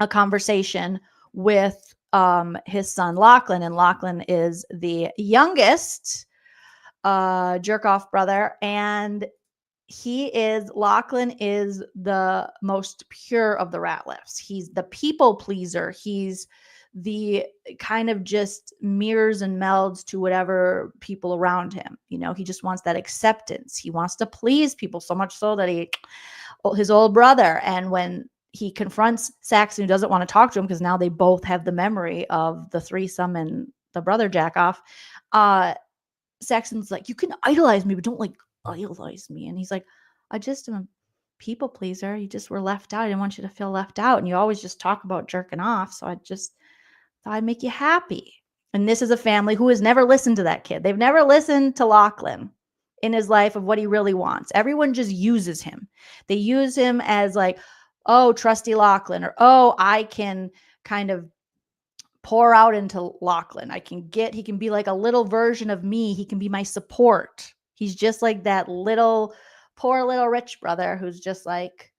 a conversation with his son Lachlan, and Lachlan is the youngest jerk off brother, and Lachlan is the most pure of the Ratliffs. He's the people pleaser. He's the kind of just mirrors and melds to whatever people around him. He just wants that acceptance. He wants to please people so much so that his old brother. And when he confronts Saxon, who doesn't want to talk to him because now they both have the memory of the threesome and the brother jack off. Saxon's like, you can idolize me, but don't like idolize me. And he's like, I just am a people pleaser. You just were left out. I didn't want you to feel left out. And you always just talk about jerking off. So I just thought I'd make you happy. And this is a family who has never listened to that kid. They've never listened to Lachlan in his life of what he really wants. Everyone just uses him. They use him as like, oh, trusty Lachlan, or, oh, I can kind of pour out into Lachlan. He can be like a little version of me. He can be my support. He's just like that poor little rich brother who's just like,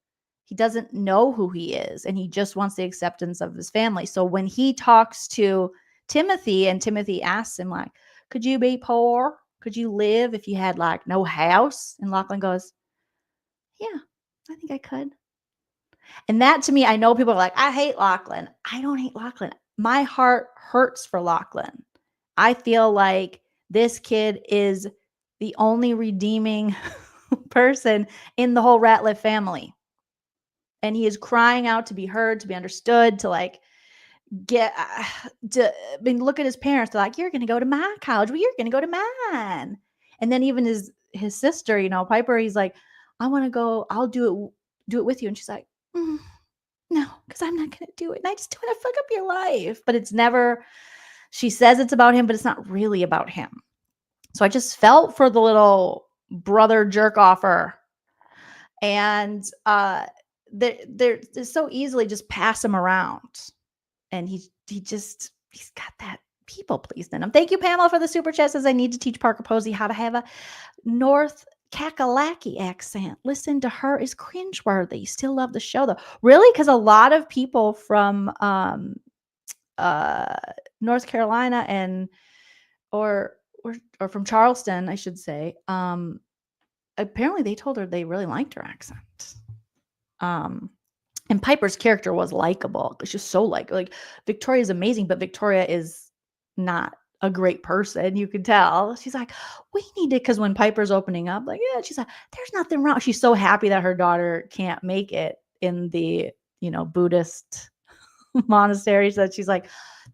he doesn't know who he is, and he just wants the acceptance of his family. So when he talks to Timothy and Timothy asks him like, could you be poor? Could you live if you had like no house? And Lachlan goes, yeah, I think I could. And that to me, I know people are like, I hate Lachlan. I don't hate Lachlan. My heart hurts for Lachlan. I feel like this kid is the only redeeming person in the whole Ratliff family. And he is crying out to be heard, to be understood, to like look at his parents. They're like, you're going to go to my college. Well, you're going to go to mine. And then even his sister, Piper, he's like, I want to go. I'll do it with you. And she's like, no, because I'm not going to do it. And I just don't want to fuck up your life. But it's never, she says it's about him, but it's not really about him. So I just felt for the little brother jerk offer. And they're so easily just pass him around. And he's got that people pleased in him. Thank you, Pamela, for the super chat. Says I need to teach Parker Posey how to have a North Kakalaki accent. Listen to her is cringeworthy. Still love the show though. Really? Because a lot of people from North Carolina and or from Charleston, I should say, apparently they told her they really liked her accent. And Piper's character was likable. She's so like Victoria's amazing, but Victoria is not a great person. You can tell. She's like, we need to, because when Piper's opening up, like, yeah, she's like, there's nothing wrong. She's so happy that her daughter can't make it in the, Buddhist monasteries, that she's like,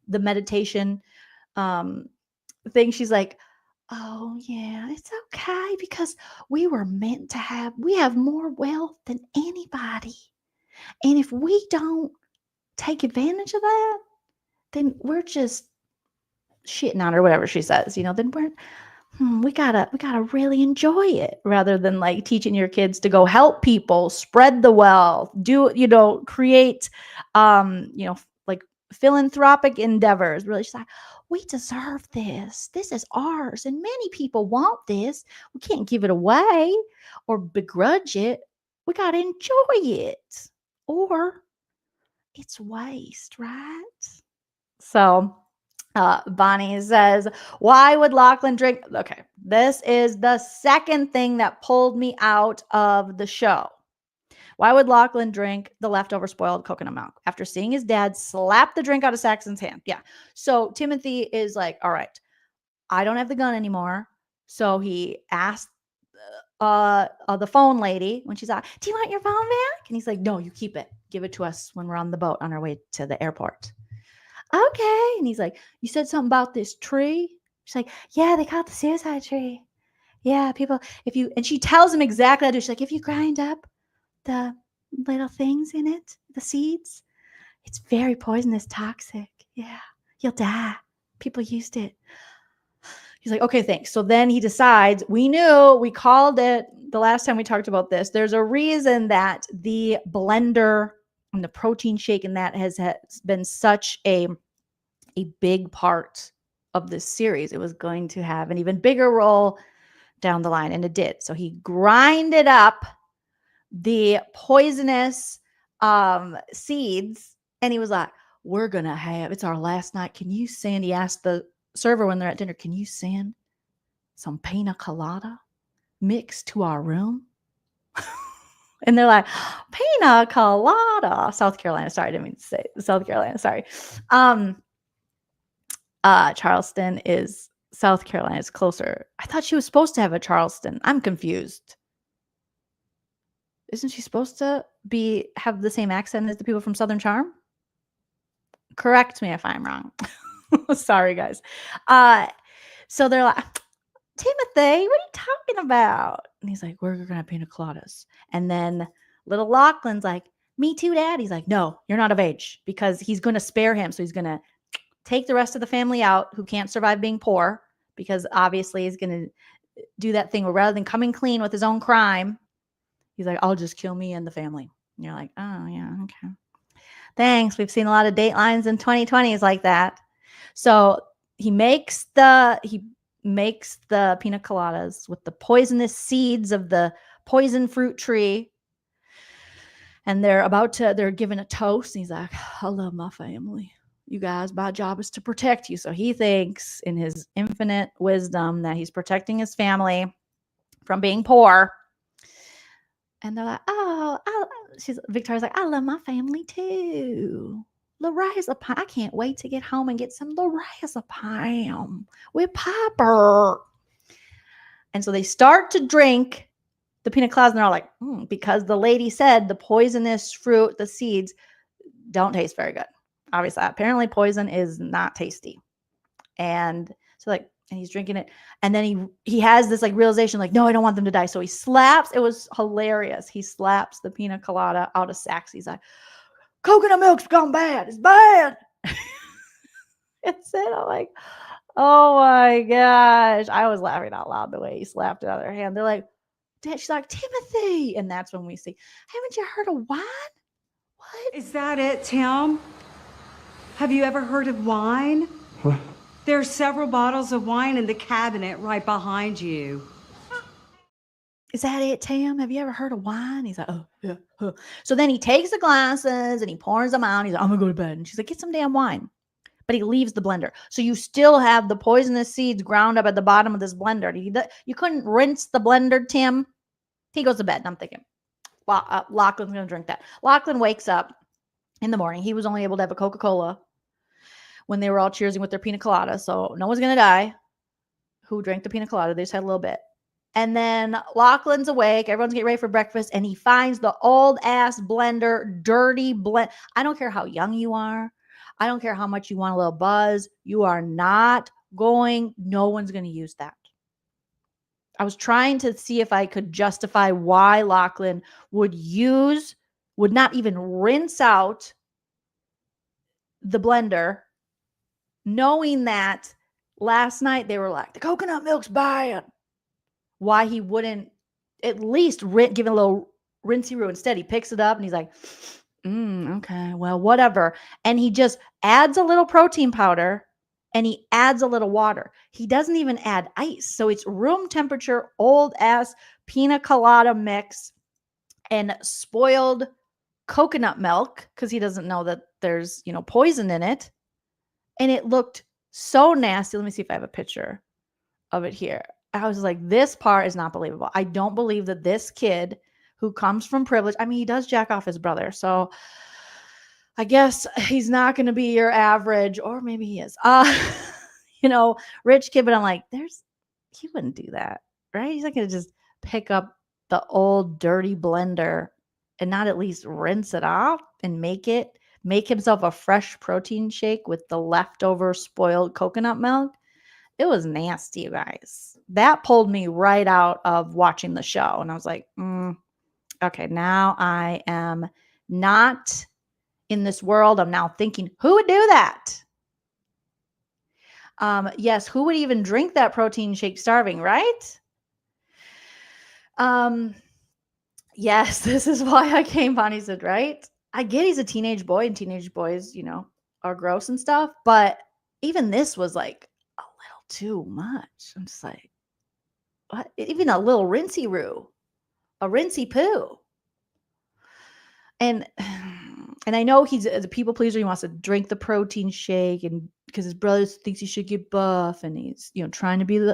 the meditation thing. She's like, oh yeah, it's okay because we have more wealth than anybody. And if we don't take advantage of that, then we're just shitting on her, whatever she says, then we gotta really enjoy it, rather than like teaching your kids to go help people, spread the wealth, do, create, like philanthropic endeavors. Really, she's like, we deserve this. This is ours, and many people want this. We can't give it away or begrudge it. We gotta enjoy it, or it's waste, right? So Bonnie says, why would Lachlan drink? Okay, this is the second thing that pulled me out of the show. Why would Lachlan drink the leftover spoiled coconut milk after seeing his dad slap the drink out of Saxon's hand? Yeah. So Timothy is like, all right, I don't have the gun anymore. So he asked the phone lady when she's like, do you want your phone back? And he's like, no, you keep it. Give it to us when we're on the boat on our way to the airport. Okay. And he's like, you said something about this tree? She's like, yeah, they call it the suicide tree. Yeah, people, and she tells him exactly how to do. She's like, if you grind up the little things in it, the seeds, it's very poisonous, toxic. Yeah, you'll die. People used it. He's like, okay, thanks. So then he decides, we called it the last time we talked about this. There's a reason that the blender and the protein shake and that has been such a big part of this series. It was going to have an even bigger role down the line, and it did. So he grinded up the poisonous seeds, and he was like, we're going to have, it's our last night. Can you send, he asked the server when they're at dinner, can you send some pina colada mixed to our room? And they're like, pina colada, South Carolina. Sorry, I didn't mean to say South Carolina. Sorry. Charleston is South Carolina. It's closer. I thought she was supposed to have a Charleston. I'm confused. Isn't she supposed to have the same accent as the people from Southern Charm? Correct me if I'm wrong. Sorry, guys. So they're like, Timothy, what are you talking about? And he's like, we're going to have pina coladas. And then little Lachlan's like, me too, Dad. He's like, no, you're not of age, because he's going to spare him. So he's going to take the rest of the family out who can't survive being poor, because obviously he's going to do that thing where rather than coming clean with his own crime, he's like, I'll just kill me and the family. And you're like, oh, yeah, okay. Thanks. We've seen a lot of Datelines in 2020s like that. So he makes the pina coladas with the poisonous seeds of the poison fruit tree. And they're given a toast. And he's like, I love my family. You guys, my job is to protect you. So he thinks in his infinite wisdom that he's protecting his family from being poor. And they're like, Victoria's like, I love my family too. Lorazepam. I can't wait to get home and get some lorazepam with Papa. And so they start to drink the pina coladas, and they're all like, because the lady said the poisonous fruit, the seeds, don't taste very good. Obviously, apparently poison is not tasty. And so and he's drinking it. And then he has this like realization, like, no, I don't want them to die. So he slaps, it was hilarious. He slaps the pina colada out of Sax. He's like, coconut milk's gone bad. It's bad. It's it. I'm like, oh my gosh. I was laughing out loud the way he slapped it out of their hand. They're like, Dad, she's like, Timothy. And that's when we see, haven't you heard of wine? What? Is that it, Tim? Have you ever heard of wine? What? There are several bottles of wine in the cabinet right behind you. Is that it, Tim? Have you ever heard of wine? He's like, oh, yeah. Huh. So then he takes the glasses and he pours them out. He's like, I'm going to go to bed. And she's like, get some damn wine. But he leaves the blender. So you still have the poisonous seeds ground up at the bottom of this blender. You couldn't rinse the blender, Tim. He goes to bed. And I'm thinking, Lachlan's going to drink that. Lachlan wakes up in the morning. He was only able to have a Coca-Cola when they were all cheersing with their pina colada. So no one's going to die who drank the pina colada. They just had a little bit. And then Lachlan's awake. Everyone's getting ready for breakfast. And he finds the old ass blender, dirty blend. I don't care how young you are. I don't care how much you want a little buzz. You are not going. No one's going to use that. I was trying to see if I could justify why Lachlan would not even rinse out the blender, knowing that Last night they were like, the coconut milk's bad. Why he wouldn't at least give it a little rinsey-roo. Instead, he picks it up and he's like, okay, well, whatever. And he just adds a little protein powder and he adds a little water. He doesn't even add ice. So it's room temperature, old ass pina colada mix and spoiled coconut milk because he doesn't know that there's, poison in it. And it looked so nasty. Let me see if I have a picture of it here. I was like, this part is not believable. I don't believe that this kid who comes from privilege, I mean, he does jack off his brother. So I guess he's not going to be your average, or maybe he is, rich kid. But I'm like, he wouldn't do that, right? He's not going to just pick up the old dirty blender and not at least rinse it off and make himself a fresh protein shake with the leftover spoiled coconut milk. It was nasty, you guys. That pulled me right out of watching the show. And I was like, okay, now I am not in this world. I'm now thinking, who would do that? Yes, who would even drink that protein shake starving, right? Yes, this is why I came on. He said, right? I get he's a teenage boy and teenage boys, are gross and stuff. But even this was like a little too much. I'm just like, what? Even a little rinsey-roo, a rinsey-poo. And I know he's a people pleaser. He wants to drink the protein shake and because his brother thinks he should get buff and he's, trying to be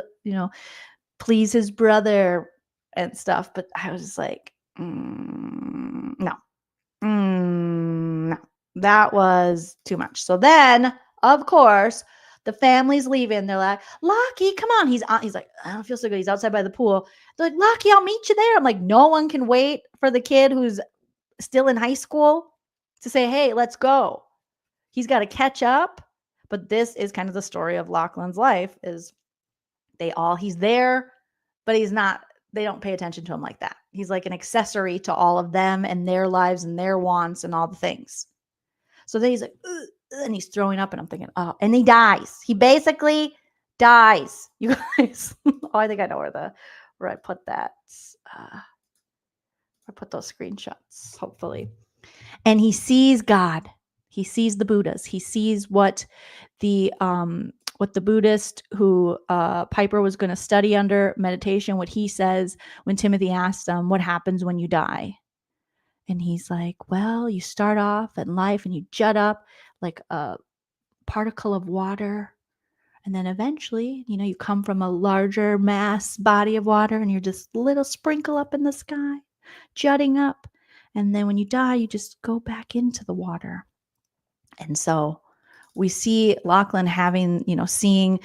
please his brother and stuff. But I was just like, no, no, that was too much. So then, of course, the family's leaving. They're like, Lockie, come on. He's like, I don't feel so good. He's outside by the pool. They're like, Lockie, I'll meet you there. I'm like, no one can wait for the kid who's still in high school to say, hey, let's go. He's got to catch up. But this is kind of the story of Lachlan's life is he's there, but he's not, they don't pay attention to him like that. He's like an accessory to all of them and their lives and their wants and all the things. So then he's like, ugh, and he's throwing up and I'm thinking, oh, and he dies. He basically dies. You guys, I think I know where I put that. I put those screenshots, hopefully. And he sees God. He sees the Buddhas. He sees what the Buddhist who Piper was going to study under meditation, what he says when Timothy asked him, what happens when you die? And he's like, well, you start off in life and you jut up like a particle of water. And then eventually, you come from a larger mass body of water and you're just a little sprinkle up in the sky, jutting up. And then when you die, you just go back into the water. And so we see Lachlan having, seeing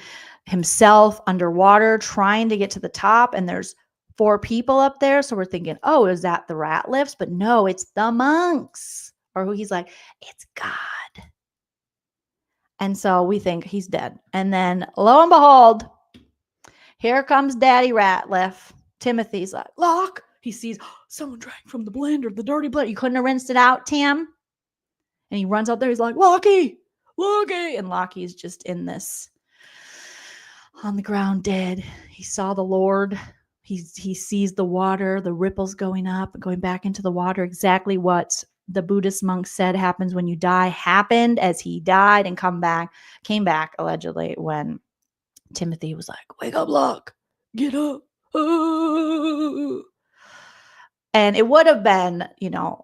himself underwater, trying to get to the top. And there's 4 people up there. So we're thinking, oh, is that the Ratliffs? But no, it's the monks. Or who he's like, it's God. And so we think he's dead. And then lo and behold, here comes Daddy Ratliff. Timothy's like, Lock. He sees someone drank from the blender, the dirty blender. You couldn't have rinsed it out, Tim. And he runs out there. He's like, Lockie. And Lockie's just in this on the ground dead. He saw the Lord. He sees the water, the ripples going up and going back into the water. Exactly what the Buddhist monk said happens when you die happened as he died and came back allegedly when Timothy was like, wake up, Locke, get up. Oh. And it would have been,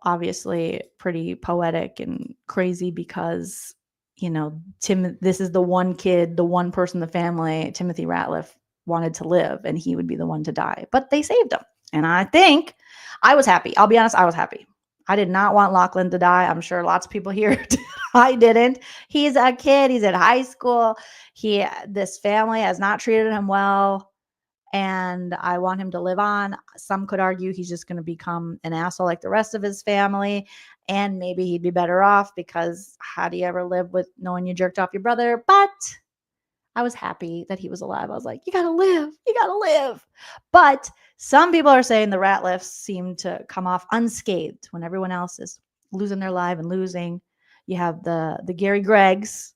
obviously pretty poetic and crazy because, this is the one kid, the one person in the family, Timothy Ratliff, wanted to live and he would be the one to die. But they saved him. And I think I was happy. I'll be honest, I was happy. I did not want Lachlan to die. I'm sure lots of people here did. I didn't. He's a kid. He's in high school. This family has not treated him well. And I want him to live on. Some could argue he's just going to become an asshole like the rest of his family. And maybe he'd be better off because how do you ever live with knowing you jerked off your brother? But I was happy that he was alive. I was like, you got to live. You got to live. But some people are saying the Ratliffs seem to come off unscathed when everyone else is losing their life and losing. You have the Gary Greggs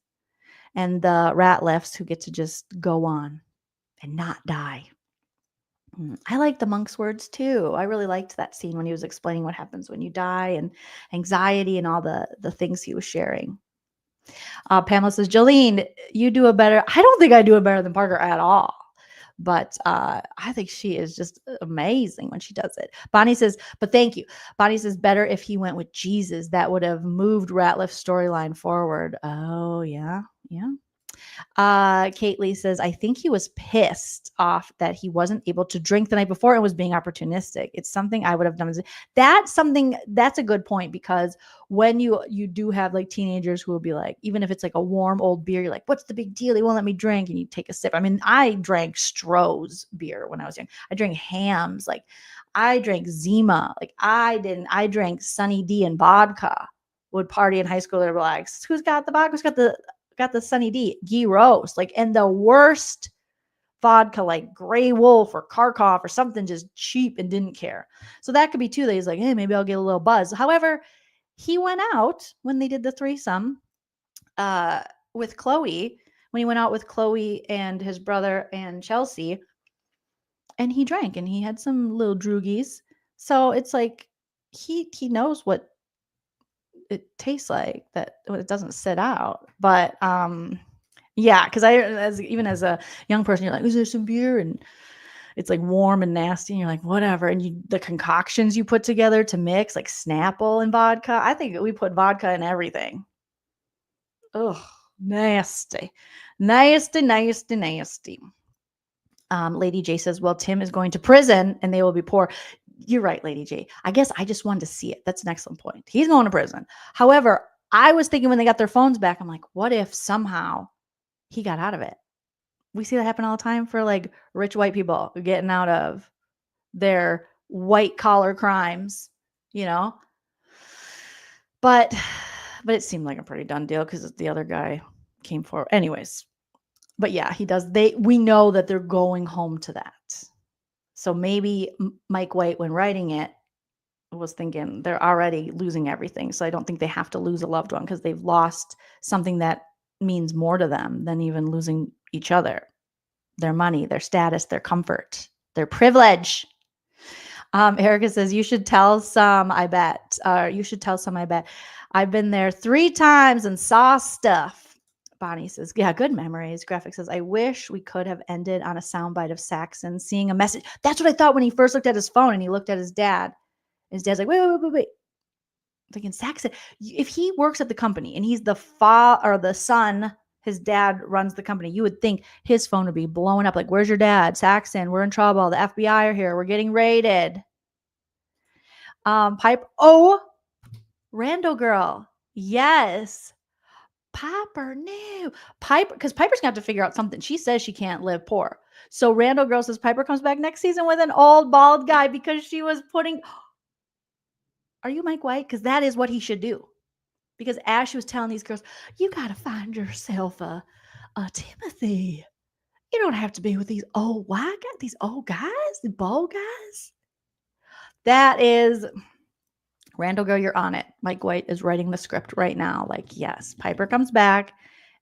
and the Ratliffs who get to just go on and not die. I like the monk's words too. I really liked that scene when he was explaining what happens when you die and anxiety and all the things he was sharing. Pamela says, Jolene, you do a better. I don't think I do it better than Parker at all. But I think she is just amazing when she does it. Bonnie says, but thank you. Bonnie says, better if he went with Jesus. That would have moved Ratliff's storyline forward. Oh, yeah. Yeah. Kate Lee says, I think he was pissed off that he wasn't able to drink the night before and was being opportunistic. It's something I would have done. That's a good point, because when you do have like teenagers who will be like, even if it's like a warm old beer, you're like, what's the big deal? They won't let me drink. And you take a sip. I mean, I drank Stroh's beer when I was young. I drank Hams. Like I drank Zima. Like I drank Sunny D and vodka. Would party in high school. They were like, who's got the vodka? Who's got the Sunny D, Guy Rose, like, and the worst vodka, like Grey Wolf or Kharkov or something, just cheap and didn't care. So that could be too. That he's like, hey, maybe I'll get a little buzz. However, he went out when they did the threesome with Chloe, when he went out with Chloe and his brother and Chelsea, and he drank and he had some little droogies. So it's like he knows what it tastes like, that when it doesn't sit out. But yeah, because even as a young person, you're like, is there some beer? And it's like warm and nasty, and you're like, whatever. And the concoctions you put together to mix, like Snapple and vodka. I think we put vodka in everything. Ugh, nasty. Nasty, nasty, nasty. Lady J says, well, Tim is going to prison and they will be poor. You're right, Lady J. I guess I just wanted to see it. That's an excellent point. He's going to prison. However, I was thinking when they got their phones back, I'm like, what if somehow he got out of it? We see that happen all the time for like rich white people getting out of their white collar crimes, you know? But it seemed like a pretty done deal because the other guy came forward. Anyways, but yeah, he does. We know that they're going home to that. So maybe Mike White, when writing it, was thinking they're already losing everything. So I don't think they have to lose a loved one, because they've lost something that means more to them than even losing each other. Their money, their status, their comfort, their privilege. Erica says, you should tell some, I bet. You should tell some, I bet. I've been there 3 times and saw stuff. Bonnie says, yeah, good memories. Graphic says, I wish we could have ended on a soundbite of Saxon seeing a message. That's what I thought when he first looked at his phone and he looked at his dad. His dad's like, wait. I'm thinking, Saxon, if he works at the company and he's the father or the son, his dad runs the company, you would think his phone would be blowing up. Like, where's your dad? Saxon, we're in trouble. The FBI are here. We're getting raided. Pipe. Oh, Rando girl. Yes. Piper, no. Piper, because Piper's gonna have to figure out something. She says she can't live poor. So Randall girl says Piper comes back next season with an old bald guy because she was putting. Are you Mike White? Because that is what he should do. Because as she was telling these girls, you gotta find yourself a Timothy. You don't have to be with these old white guys, these old guys, the bald guys. That is. Randall girl, you're on it. Mike White is writing the script right now. Like, yes, Piper comes back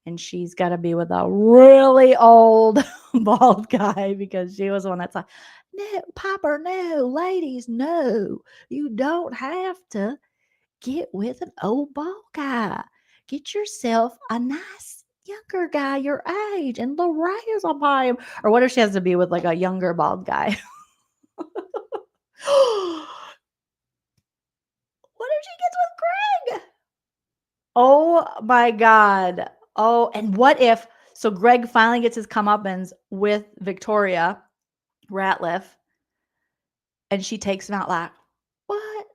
and she's got to be with a really old bald guy, because she was the one that's like, no, Piper, no, ladies, no, you don't have to get with an old bald guy. Get yourself a nice younger guy your age, and Lorraine's on by him. Or what if she has to be with like a younger bald guy? What if she gets with Greg? Oh my God. Oh, and what if, so Greg finally gets his comeuppance with Victoria Ratliff, and she takes him out like, what?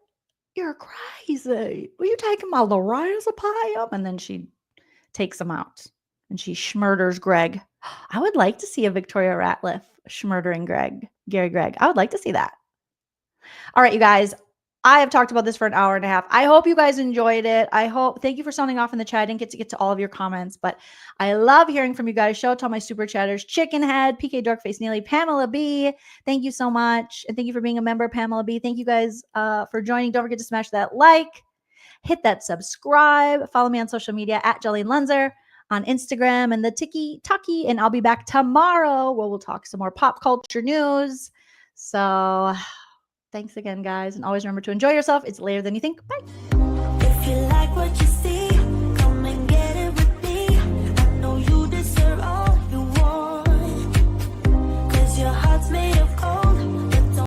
You're crazy. Were you taking my lorazepam? And then she takes him out and she schmurders Greg. I would like to see a Victoria Ratliff schmurdering Gary Gregg. I would like to see that. All right, you guys. I have talked about this for an hour and a half. I hope you guys enjoyed it. Thank you for sounding off in the chat. I didn't get to all of your comments, but I love hearing from you guys. Shout out to all my super chatters, Chickenhead, PK Darkface Neely, Pamela B. Thank you so much. And thank you for being a member, Pamela B. Thank you guys for joining. Don't forget to smash that like, hit that subscribe, follow me on social media at Joleen Lunzer. on Instagram and the Tiki Talkie. And I'll be back tomorrow where we'll talk some more pop culture news. So thanks again, guys. And always remember to enjoy yourself. It's later than you think. Bye. If you like what you see.